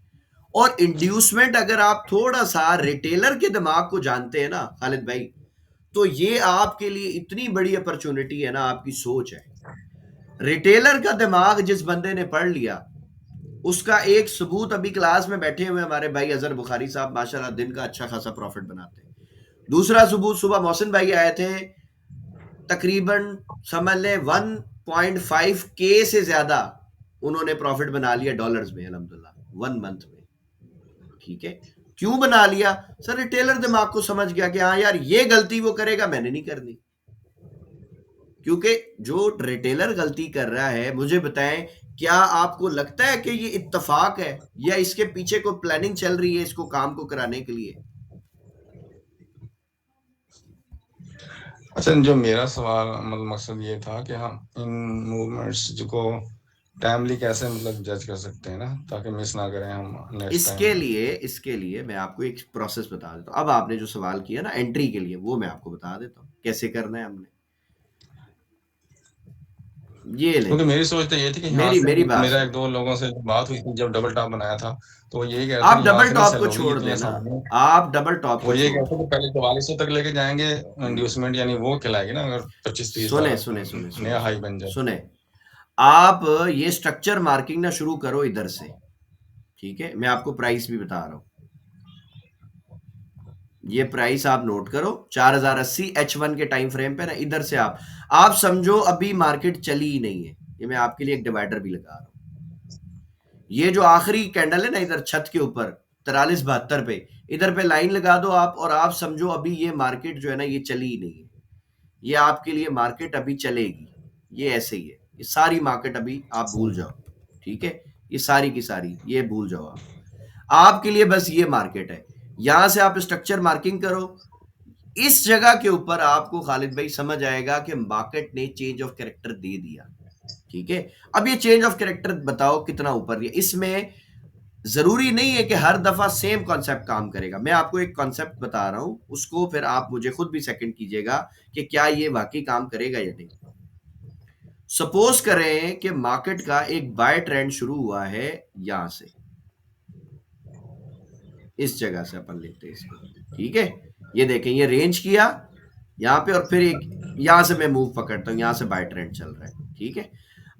और इंड्यूसमेंट अगर आप थोड़ा सा रिटेलर के दिमाग को जानते हैं ना खालिद भाई, तो ये आपके लिए इतनी बड़ी अपॉर्चुनिटी है ना, आपकी सोच है। रिटेलर का दिमाग जिस बंदे ने पढ़ लिया, उसका एक सबूत अभी क्लास में बैठे हुए हमारे भाई अजहर बुखारी साहब, माशाल्लाह दिन का अच्छा खासा प्रॉफिट बनाते हैं। दूसरा सबूत सुबह मोहसिन भाई आए थे, तकरीबन समझ ले 1.5 के से ज्यादा उन्होंने प्रॉफिट बना लिया डॉलर्स में अल्हम्दुलिल्लाह 1 मंथ में। ठीक है, क्यों बना लिया? सर रिटेलर दिमाग को समझ गया कि हाँ यार ये गलती वो करेगा, मैंने नहीं करनी। क्योंकि जो रिटेलर गलती कर रहा है, मुझे बताएं, क्या आपको लगता है कि ये इत्तेफाक है या इसके पीछे कोई प्लानिंग चल रही है इसको काम को कराने के लिए? अच्छा, जो मेरा सवाल मतलब मकसद ये था कि हम इन मूवमेंट्स को टाइमली कैसे मतलब जज कर सकते हैं ना, ताकि मिस ना करें हम नेक्स्ट टाइम। इसके लिए मैं आपको एक प्रोसेस बता देता हूँ। अब आपने जो सवाल किया ना एंट्री के लिए, वो मैं आपको बता देता हूँ कैसे करना है हमने। ये ले, क्योंकि मेरी सोच तो ये थी कि यहाँ मेरी से मेरी बात मेरा सुनो। 1-2 लोगों से बात हुई थी जब डबल टॉप बनाया था, तो वो यही कहते आप हैं डबल यहाँ टॉप से को नहीं सेल छोड़ होगी देना, इतने आप डबल टॉप वो को ये छोड़ कहते हैं कि पहले 4400 तक लेके जाएंगे देना। इंड्यूसमेंट, यानी वो खिलाएगी ना, अगर 25-30 सुने हज़ार सुने सुने सुने नया हाई सुने बन जाए। सुने आप ये स्ट्रक्चर मार्किंग ना शुरू करो इधर से। ठीक है, मैं आपको प्राइस भी बता रहा हूं। ये प्राइस आप नोट करो, 4080 H1 के टाइम फ्रेम पे ना, इधर से आप समझो अभी मार्केट चली ही नहीं है। ये मैं आपके लिए एक डिवाइडर भी लगा रहा हूं। ये जो आखिरी कैंडल है ना इधर छत के ऊपर 4372 पे, इधर पे लाइन लगा दो आप, और आप समझो अभी ये मार्केट जो है ना ये चली ही नहीं है। ये आपके लिए मार्केट अभी चलेगी, ये ऐसे ही है। ये सारी मार्केट अभी आप भूल जाओ। ठीक है, ये सारी की सारी ये भूल जाओ आप। आपके लिए बस ये मार्केट है। यहां से आप स्ट्रक्चर मार्किंग करो। इस जगह के ऊपर आपको खालिद भाई समझ आएगा कि मार्केट ने चेंज ऑफ कैरेक्टर दे दिया। ठीक है, अब ये चेंज ऑफ कैरेक्टर बताओ कितना ऊपर है। इसमें जरूरी नहीं है कि हर दफा सेम कॉन्सेप्ट काम करेगा। मैं आपको एक कॉन्सेप्ट बता रहा हूं, उसको फिर आप मुझे खुद भी सेकंड कीजिएगा कि क्या ये वाकई काम करेगा या नहीं। सपोज करें कि मार्केट का एक बाय ट्रेंड शुरू हुआ है यहां से, इस जगह से अपन लेते हैं इसको। ठीक है, ये देखें, ये रेंज किया यहां पे, और फिर एक यहां से मैं मूव पकड़ता हूं, यहां से बाय ट्रेंड चल रहा है। ठीक है,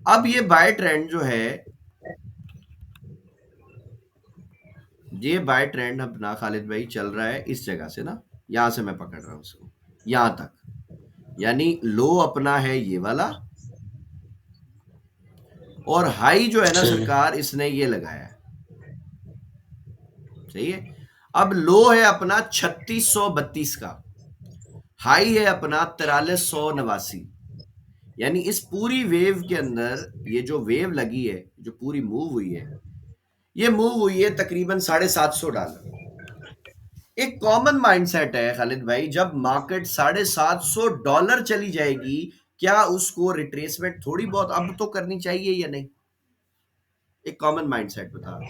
अब ये बाय ट्रेंड जो है, ये बाय ट्रेंड अपना खालिद भाई चल रहा है इस जगह से ना, यहां से मैं पकड़ रहा हूं उसको यहां तक, यानी लो अपना है ये वाला, और हाई जो है ना ठीक है। सरकार इसने ये लगाया है। सही है, अब लो है अपना 3632 का, हाई है अपना 4389। यानी इस पूरी वेव के अंदर ये जो वेव लगी है, जो पूरी मूव हुई है, ये मूव हुई है तकरीबन $750। एक कॉमन माइंडसेट है खालिद भाई, जब मार्केट $750 चली जाएगी, क्या उसको रिट्रेसमेंट थोड़ी बहुत अब तो करनी चाहिए या नहीं? एक कॉमन माइंडसेट बता रहा हूं,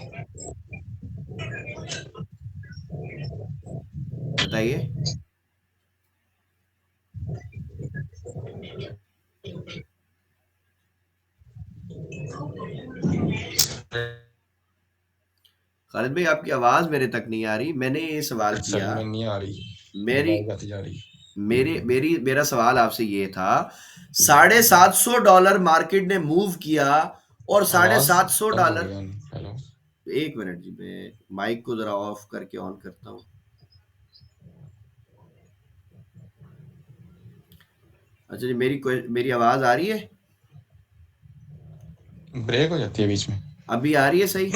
बताइए। खालिद भाई आपकी आवाज मेरे तक नहीं आ रही। मैंने ये सवाल किया, में नहीं आ रही, मेरी आवाज आती जा रही। मेरा सवाल आपसे ये था, $750 मार्केट ने मूव किया, और आवाज $750। हेलो, एक मिनट जी, मैं माइक को जरा ऑफ करके ऑन करता हूँ। अच्छा जी, मेरी आवाज आ रही है? ब्रेक हो जाती है बीच में। अभी आ रही है सही?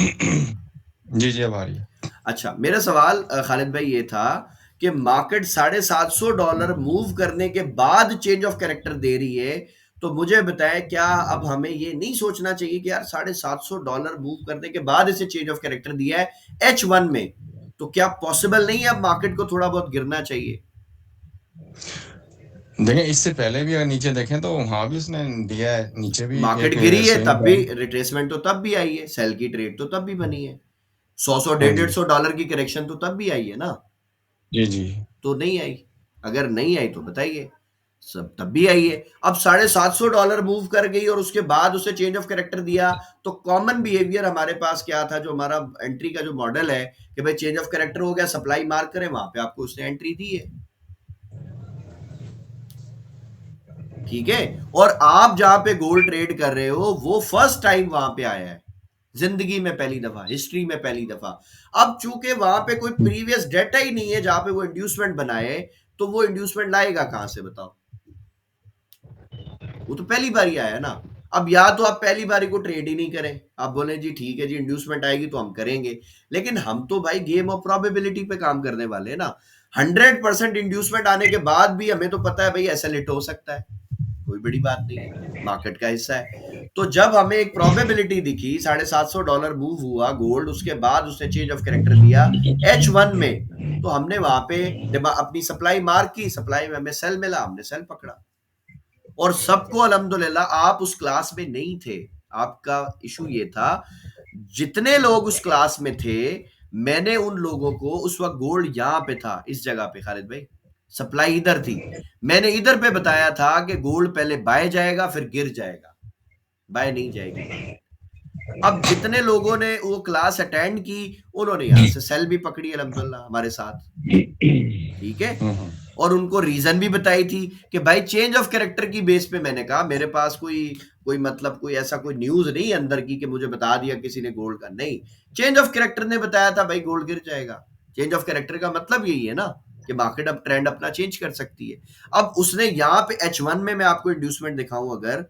जी जी, अब आ रही है। अच्छा, मेरा सवाल खालिद भाई ये था कि मार्केट $750 मूव करने के बाद चेंज ऑफ कैरेक्टर दे रही है, तो मुझे बताएं, क्या अब हमें ये नहीं सोचना चाहिए कि यार $750 मूव करने के बाद इसे चेंज ऑफ कैरेक्टर दिया है H1 में, तो क्या पॉसिबल नहीं है अब मार्केट को थोड़ा बहुत गिरना चाहिए? देखें, इससे पहले भी अगर नीचे देखें तो वहां भी उसने दिया है, नीचे भी मार्केट एक गिरी है swing तब भी है। रिट्रेसमेंट तो तब भी आई है, सेल की ट्रेड तो तब भी बनी है। 100 हाँ जी। 150 $1 की करेक्शन तो तब भी आई है ना, जी, जी। तो नहीं आई। अगर नहीं आई तो बताइए, सब तब भी आई है। अब $750 मूव कर गई और उसके बाद उसे चेंज ऑफ कैरेक्टर दिया, तो कॉमन बिहेवियर हमारे पास क्या था, जो हमारा एंट्री का जो मॉडल है कि भाई चेंज ऑफ कैरेक्टर हो गया, सप्लाई मार्क करें, वहां पे आपको उसने एंट्री दी है, ठीक है। और आप जहां पे गोल्ड ट्रेड कर रहे हो वो फर्स्ट टाइम वहां पे आया है, जिंदगी में पहली दफा, हिस्ट्री में पहली दफा। अब चूंकि वहां पे कोई प्रीवियस डेटा ही नहीं है जहां पे वो इंड्यूसमेंट बनाए, तो वो इंड्यूसमेंट लाएगा कहां से बताओ, वो तो पहली बार ही आया ना। अब या तो आप पहली बारी को ट्रेड ही नहीं करें, आप बोले जी ठीक है जी इंड्यूसमेंट आएगी तो हम करेंगे, लेकिन हम तो भाई गेम ऑफ प्रोबेबिलिटी पे काम करने वाले हैं ना। 100% इंड्यूसमेंट आने के बाद भी हमें तो पता है भाई ऐसा लिट हो सकता है, कोई बड़ी बात नहीं है, मार्केट का हिस्सा है। तो जब हमें एक प्रोबेबिलिटी दिखी, $750 मूव हुआ गोल्ड, उसके बाद उसने चेंज ऑफ कैरेक्टर दिया H1 में, तो हमने वहां पे अपनी सप्लाई मार्क की, सप्लाई में हमें सेल मिला, हमने सेल पकड़ा। और सबको अल्हम्दुलिल्लाह, आप उस क्लास में नहीं थे, आपका इशू ये था, जितने लोग उस क्लास में थे, मैंने उन लोगों को, उस वक्त गोल्ड यहां पे था इस जगह पे खालिद भाई, सप्लाई इधर थी, मैंने इधर पे बताया था कि गोल्ड पहले बाय जाएगा फिर गिर जाएगा, बाय नहीं जाएगी मार्केट। अब जितने लोगों ने वो क्लास अटेंड की, उन्होंने यहां से सेल भी पकड़ी अल्हम्दुलिल्लाह हमारे साथ, ठीक है। और उनको रीजन भी बताई थी कि भाई चेंज ऑफ कैरेक्टर की बेस पे, मैंने कहा मेरे पास कोई कोई मतलब कोई ऐसा कोई न्यूज नहीं अंदर की कि मुझे बता दिया किसी ने गोल्ड का, नहीं, चेंज ऑफ कैरेक्टर ने बताया था भाई गोल्ड गिर जाएगा। चेंज ऑफ कैरेक्टर का मतलब यही है ना कि मार्केट अब ट्रेंड अपना चेंज कर सकती है। अब उसने यहाँ पे H1 में, मैं आपको इंड्यूसमेंट दिखाऊं अगर,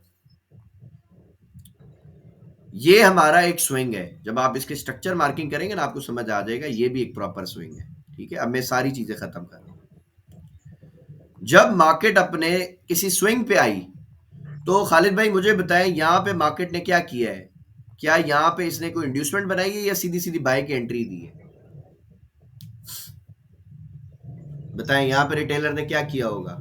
ये हमारा एक स्विंग है, जब आप इसके स्ट्रक्चर मार्किंग करेंगे ना आपको समझ आ जाएगा, ये भी एक प्रॉपर स्विंग है, ठीक है। अब मैं सारी चीजें खत्म कर रहा हूं। जब मार्केट अपने किसी स्विंग पे आई, तो खालिद भाई मुझे बताएं यहां पे मार्केट ने क्या किया है, क्या यहां पे इसने कोई इंड्यूसमेंट बनाई है या सीधी सीधी बाय की एंट्री दी है, बताएं यहां पे रिटेलर ने क्या किया होगा।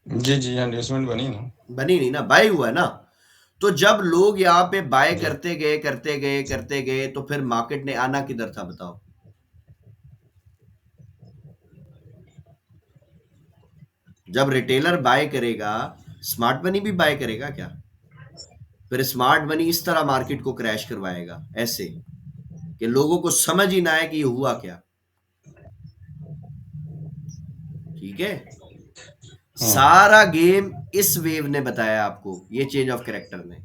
जी, जी, इंडस्टमेंट बनी ना। बनी नहीं ना, बाय हुआ है ना। तो जब लोग यहाँ पे बाय जी। करते गए करते गए करते गए, तो फिर मार्केट ने आना किधर था बताओ। जब रिटेलर बाय करेगा, स्मार्ट मनी भी बाय करेगा क्या, फिर स्मार्ट मनी इस तरह मार्केट को क्रैश करवाएगा, ऐसे कि लोगों को समझ ही ना आए कि ये हुआ क्या, ठीक है। सारा गेम इस वेव ने बताया आपको, ये चेंज ऑफ कैरेक्टर ने,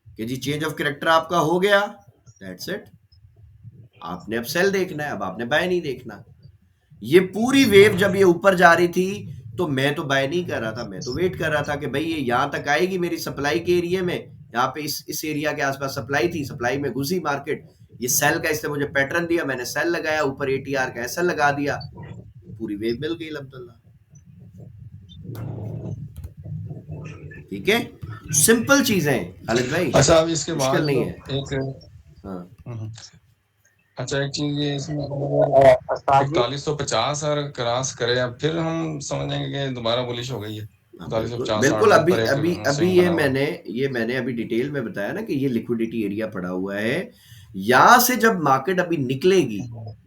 कि जी चेंज ऑफ कैरेक्टर आपका हो गया, दैट्स इट, आपने अब सेल देखना है, अब आपने बाय नहीं देखना। ये पूरी वेव जब ये ऊपर जा रही थी, तो मैं तो बाय नहीं कर रहा था, मैं तो वेट कर रहा था कि भाई ये यहां तक आएगी मेरी सप्लाई के एरिया में, यहाँ पे इस एरिया के आसपास सप्लाई थी, सप्लाई में घुसी मार्केट, ये सेल का इसने मुझे पैटर्न दिया, मैंने सेल लगाया, ऊपर एटीआर का ऐसा लगा दिया, पूरी वेव मिल गई अल्हम्दुलिल्लाह, ठीक है। सिंपल चीजें खालिद भाई, अच्छा, अब इसके बाद मुश्किल नहीं है। एक हाँ अच्छा, एक चीज ये इसमें उस्ताद जी 4150 अगर क्रॉस करे, अब फिर हम समझेंगे कि दोबारा बुलिश हो गई है। हाँ, 4150 बिल्कुल। के अभी ऊपर एक अभी अभी स्विंग बना हुआ है। ये मैंने अभी डिटेल में बताया ना कि ये लिक्विडिटी एरिया पड़ा हुआ है। यहां से जब मार्केट अभी निकलेगी,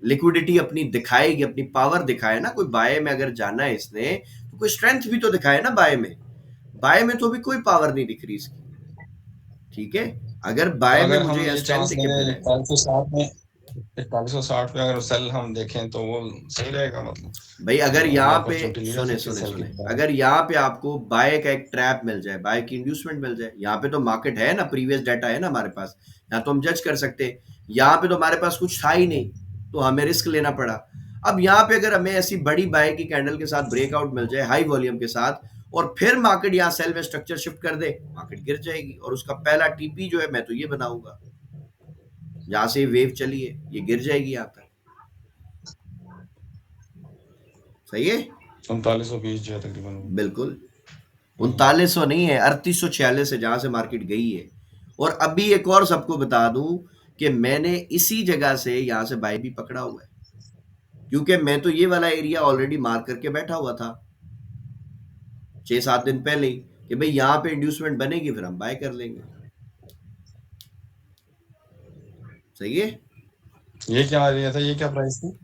लिक्विडिटी अपनी दिखाएगी, अपनी पावर दिखाए ना, कोई बाय में अगर जाना है इसने, तो कोई स्ट्रेंथ भी तो दिखाए ना बाय में, बाय में तो अभी कोई पावर नहीं दिख रही इसकी, ठीक है। अगर तो बाय में अगर मुझे हम यहाँ ये स्ट्रेंथ चांस दिखे लें फिर है, 4160 में, 4160 पे अगर सेल हम देखें तो वो सही रहेगा, मतलब भाई अगर यहाँ पे अपॉर्चुनिटी ले सुने सकते सुने सेल की। सुने, अगर यहाँ पे आपको बाय का एक ट्रैप मिल जाए, बाय की इंड्यूसमेंट मिल जाए, यहाँ पे तो मार्केट है ना, प्रीवियस डाटा है ना हमारे पास, यहाँ तो हम जज कर सकते हैं। यहाँ पे तो हमारे पास कुछ था ही नहीं, तो हमें रिस्क लेना पड़ा। अब यहाँ पे अगर हमें ऐसी बड़ी बाय की कैंडल के साथ ब्रेकआउट मिल जाए हाई वॉल्यूम के साथ, और फिर मार्केट यहाँ सेल में स्ट्रक्चर शिफ्ट कर दे, मार्केट गिर जाएगी, और उसका पहला टीपी जो है मैं तो ये बनाऊंगा, जहां से वेव चली है ये गिर जाएगी यहाँ तक, सही है। 3920 जो है तकरीबन। बिल्कुल 3900 नहीं है, 3846 है जहां से मार्केट गई है। और अभी एक और सबको बता दूं कि मैंने इसी जगह से यहां से बाय भी पकड़ा हुआ है, क्योंकि मैं तो ये वाला एरिया ऑलरेडी मार्क करके बैठा हुआ था 6-7 दिन पहले ही, कि भाई यहां पे इंड्यूसमेंट बनेगी फिर हम बाय कर लेंगे, सही है। ये क्या आ रहा था, ये क्या प्राइस थी?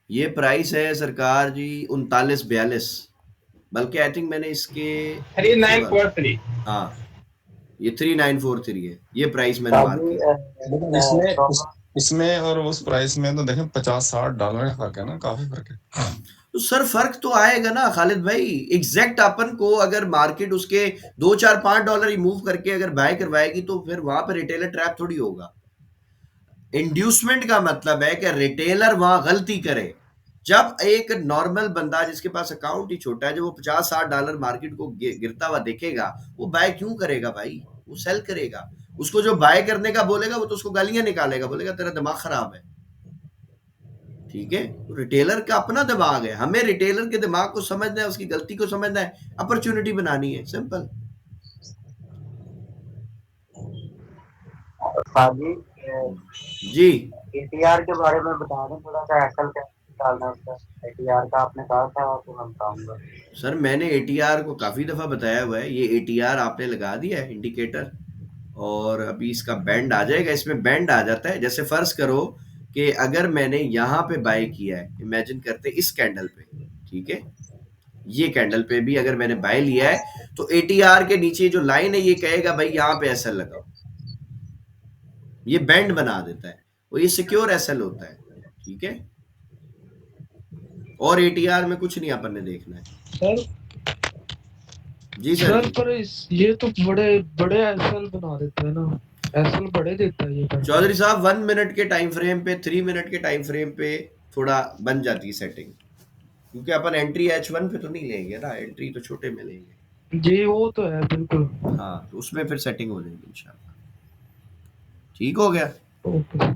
ये प्राइस है सरकार जी 39-42, बल्कि आई थिंक मैंने इसके नीचे वाला, 3943। हाँ ये 3943 है, ये प्राइस मैंने मार्क अभी किया। लेकिन इसमें और उस प्राइस में तो देखें $50-60 का फर्क है ना, काफी फर्क है। तो सर फर्क तो आएगा ना खालिद भाई, एग्जैक्ट अपन को अगर मार्केट उसके $2-4-5 ही मूव करके अगर बाय करवाएगी तो फिर वहां पर रिटेलर ट्रैप थोड़ी होगा। इंड्यूसमेंट का मतलब है कि रिटेलर वहां गलती करे। जब एक नॉर्मल बंदा जिसके पास अकाउंट ही छोटा है, जब वो $50-60 मार्केट को गिरता हुआ देखेगा, वो बाय क्यों करेगा भाई, वो सेल करेगा। उसको जो बाय करने का बोलेगा वो तो उसको गालियां निकालेगा, बोलेगा तेरा दिमाग खराब है। ठीक है, तो रिटेलर का अपना दिमाग है, हमें रिटेलर के दिमाग को समझना है, उसकी गलती को समझना है, अपॉर्चुनिटी बनानी है, सिंपल। साजी जी एटीआर के बारे में बता दें थोड़ा सा, एसएल कैसे डालना है उसका। एटीआर का आपने कहा था तो मैं बताऊंगा। सर मैंने एटीआर को काफी दफा बताया हुआ है, ये एटीआर आपने लगा दिया है इंडिकेटर, और अभी इसका बैंड आ जाएगा, इसमें बैंड आ जाता है। जैसे फर्ज करो कि अगर मैंने यहाँ पे बाय किया है, इमेजिन करते इस कैंडल पे, ठीक है, ये कैंडल पे भी अगर मैंने बाय लिया है, तो एटीआर के नीचे जो लाइन है ये कहेगा भाई यहाँ पे एसएल लगाओ, ये बैंड बना देता है, और ये सिक्योर एसएल होता है। ठीक है, और एटीआर में कुछ नहीं अपन ने देखना है। सर जी सर जी। पर ये तो बड़े बड़े एसएल बना देता है ना, एसएल बड़े देता है ये चौधरी साहब 1 मिनट के टाइम फ्रेम पे, 3 मिनट के टाइम फ्रेम पे थोड़ा बन जाती है सेटिंग, क्योंकि अपन एंट्री H1 पे तो नहीं लेंगे ना, एंट्री तो छोटे में लेंगे जी, वो तो है बिल्कुल। हाँ, तो उसमें फिर सेटिंग हो जाएगी इंशाल्लाह। ठीक हो गया। ओके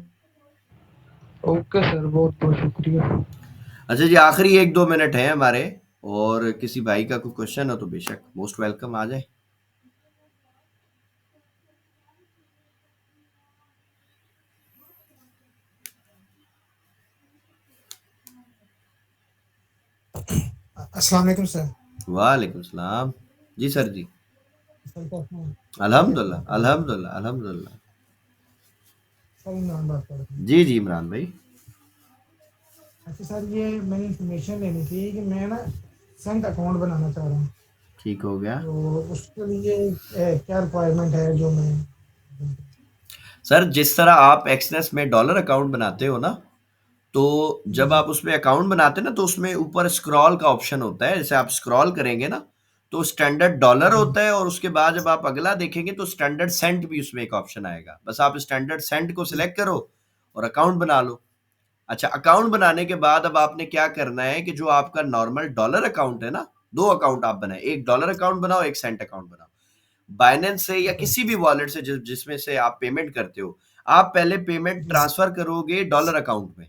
ओके सर, बहुत बहुत शुक्रिया। अच्छा जी, आखिरी 1-2 मिनट है हमारे, और किसी भाई का कोई क्वेश्चन हो तो बेशक मोस्ट वेलकम आ जाए। अस्सलाम वालेकुम सर। वालेकुम सलाम। जी सर जी। सर कैसे हैं? अल्हम्दुलिल्लाह अल्हम्दुलिल्लाह अल्हम्दुलिल्लाह। सर इमरान बात कर रहा हूँ। जी जी इमरान भाई। अच्छा सर, ये मैंने इंफॉर्मेशन लेनी थी कि मैं ना सेंट अकाउंट बनाना चाह रहा हूँ, ठीक हो गया। तो उसके लिए क्या रिक्वायरमेंट है जो मैं। सर जिस तरह आप एक्सनेस में डॉलर अकाउंट बनाते हो ना, तो जी जब जी आप उसमें अकाउंट बनाते हैं ना, तो उसमें ऊपर स्क्रॉल का ऑप्शन होता है, जैसे आप स्क्रॉल करेंगे ना, तो स्टैंडर्ड डॉलर जी होता है, और उसके बाद जब आप अगला देखेंगे तो स्टैंडर्ड सेंट भी उसमें एक ऑप्शन आएगा। बस आप स्टैंडर्ड सेंट को सिलेक्ट करो और अकाउंट बना लो। अच्छा, अकाउंट बनाने के बाद अब आपने क्या करना है कि जो आपका नॉर्मल डॉलर अकाउंट है ना, 2 अकाउंट आप बनाए, एक डॉलर अकाउंट बनाओ, एक सेंट अकाउंट बनाओ। बाइनेंस से या ठीक है किसी भी वॉलेट से जिसमें से आप पेमेंट करते हो, आप पहले पेमेंट जी ट्रांसफर करोगे डॉलर अकाउंट में,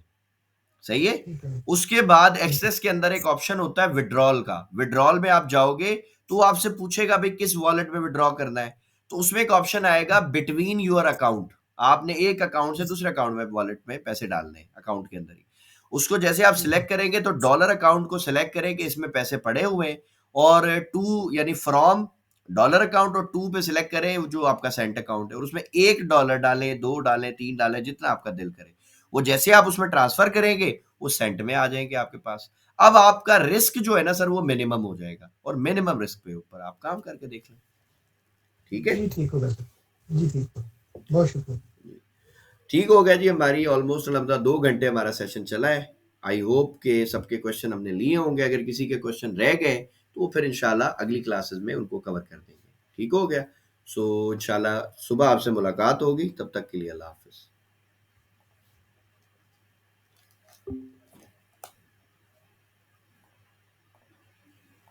सही है। ठीक है उसके बाद ठीक है एक्सेस के अंदर एक ऑप्शन होता है विड्रॉल का, विड्रॉल में आप जाओगे तो आपसे पूछेगा भाई किस वॉलेट में विड्रॉ करना है, तो उसमें एक ऑप्शन आएगा बिटवीन योर अकाउंट, आपने एक अकाउंट से दूसरे अकाउंट में वॉलेट में पैसे डालने हैं अकाउंट के अंदर ही। उसको जैसे आप ठीक है सिलेक्ट करेंगे तो डॉलर अकाउंट को सिलेक्ट करेंगे, इसमें पैसे पड़े हुए हैं, और टू यानी फ्रॉम डॉलर अकाउंट, और टू पे सिलेक्ट करें जो आपका सेंट अकाउंट है, और उसमें $1 डालें, 2 डालें, 3 डालें, जितना आपका दिल करे। वो जैसे आप उसमें ट्रांसफर करेंगे वो सेंट में आ जाएंगे आपके पास। अब आपका रिस्क जो है ना सर वो मिनिमम हो जाएगा, और मिनिमम रिस्क पे ऊपर आप काम करके देख लें। ठीक है जी, ठीक होगा सर। जी ठीक है, बहुत शुक्रिया। ठीक हो गया जी। हमारी ऑलमोस्ट लगभग 2 घंटे हमारा सेशन चला है। आई होप के सबके क्वेश्चन हमने लिए होंगे, अगर किसी के क्वेश्चन रह गए तो फिर इंशाल्लाह अगली क्लासेस में उनको कवर कर देंगे। ठीक हो गया। सो इंशाल्लाह सुबह आपसे मुलाकात होगी, तब तक के लिए अल्लाह हाफिज।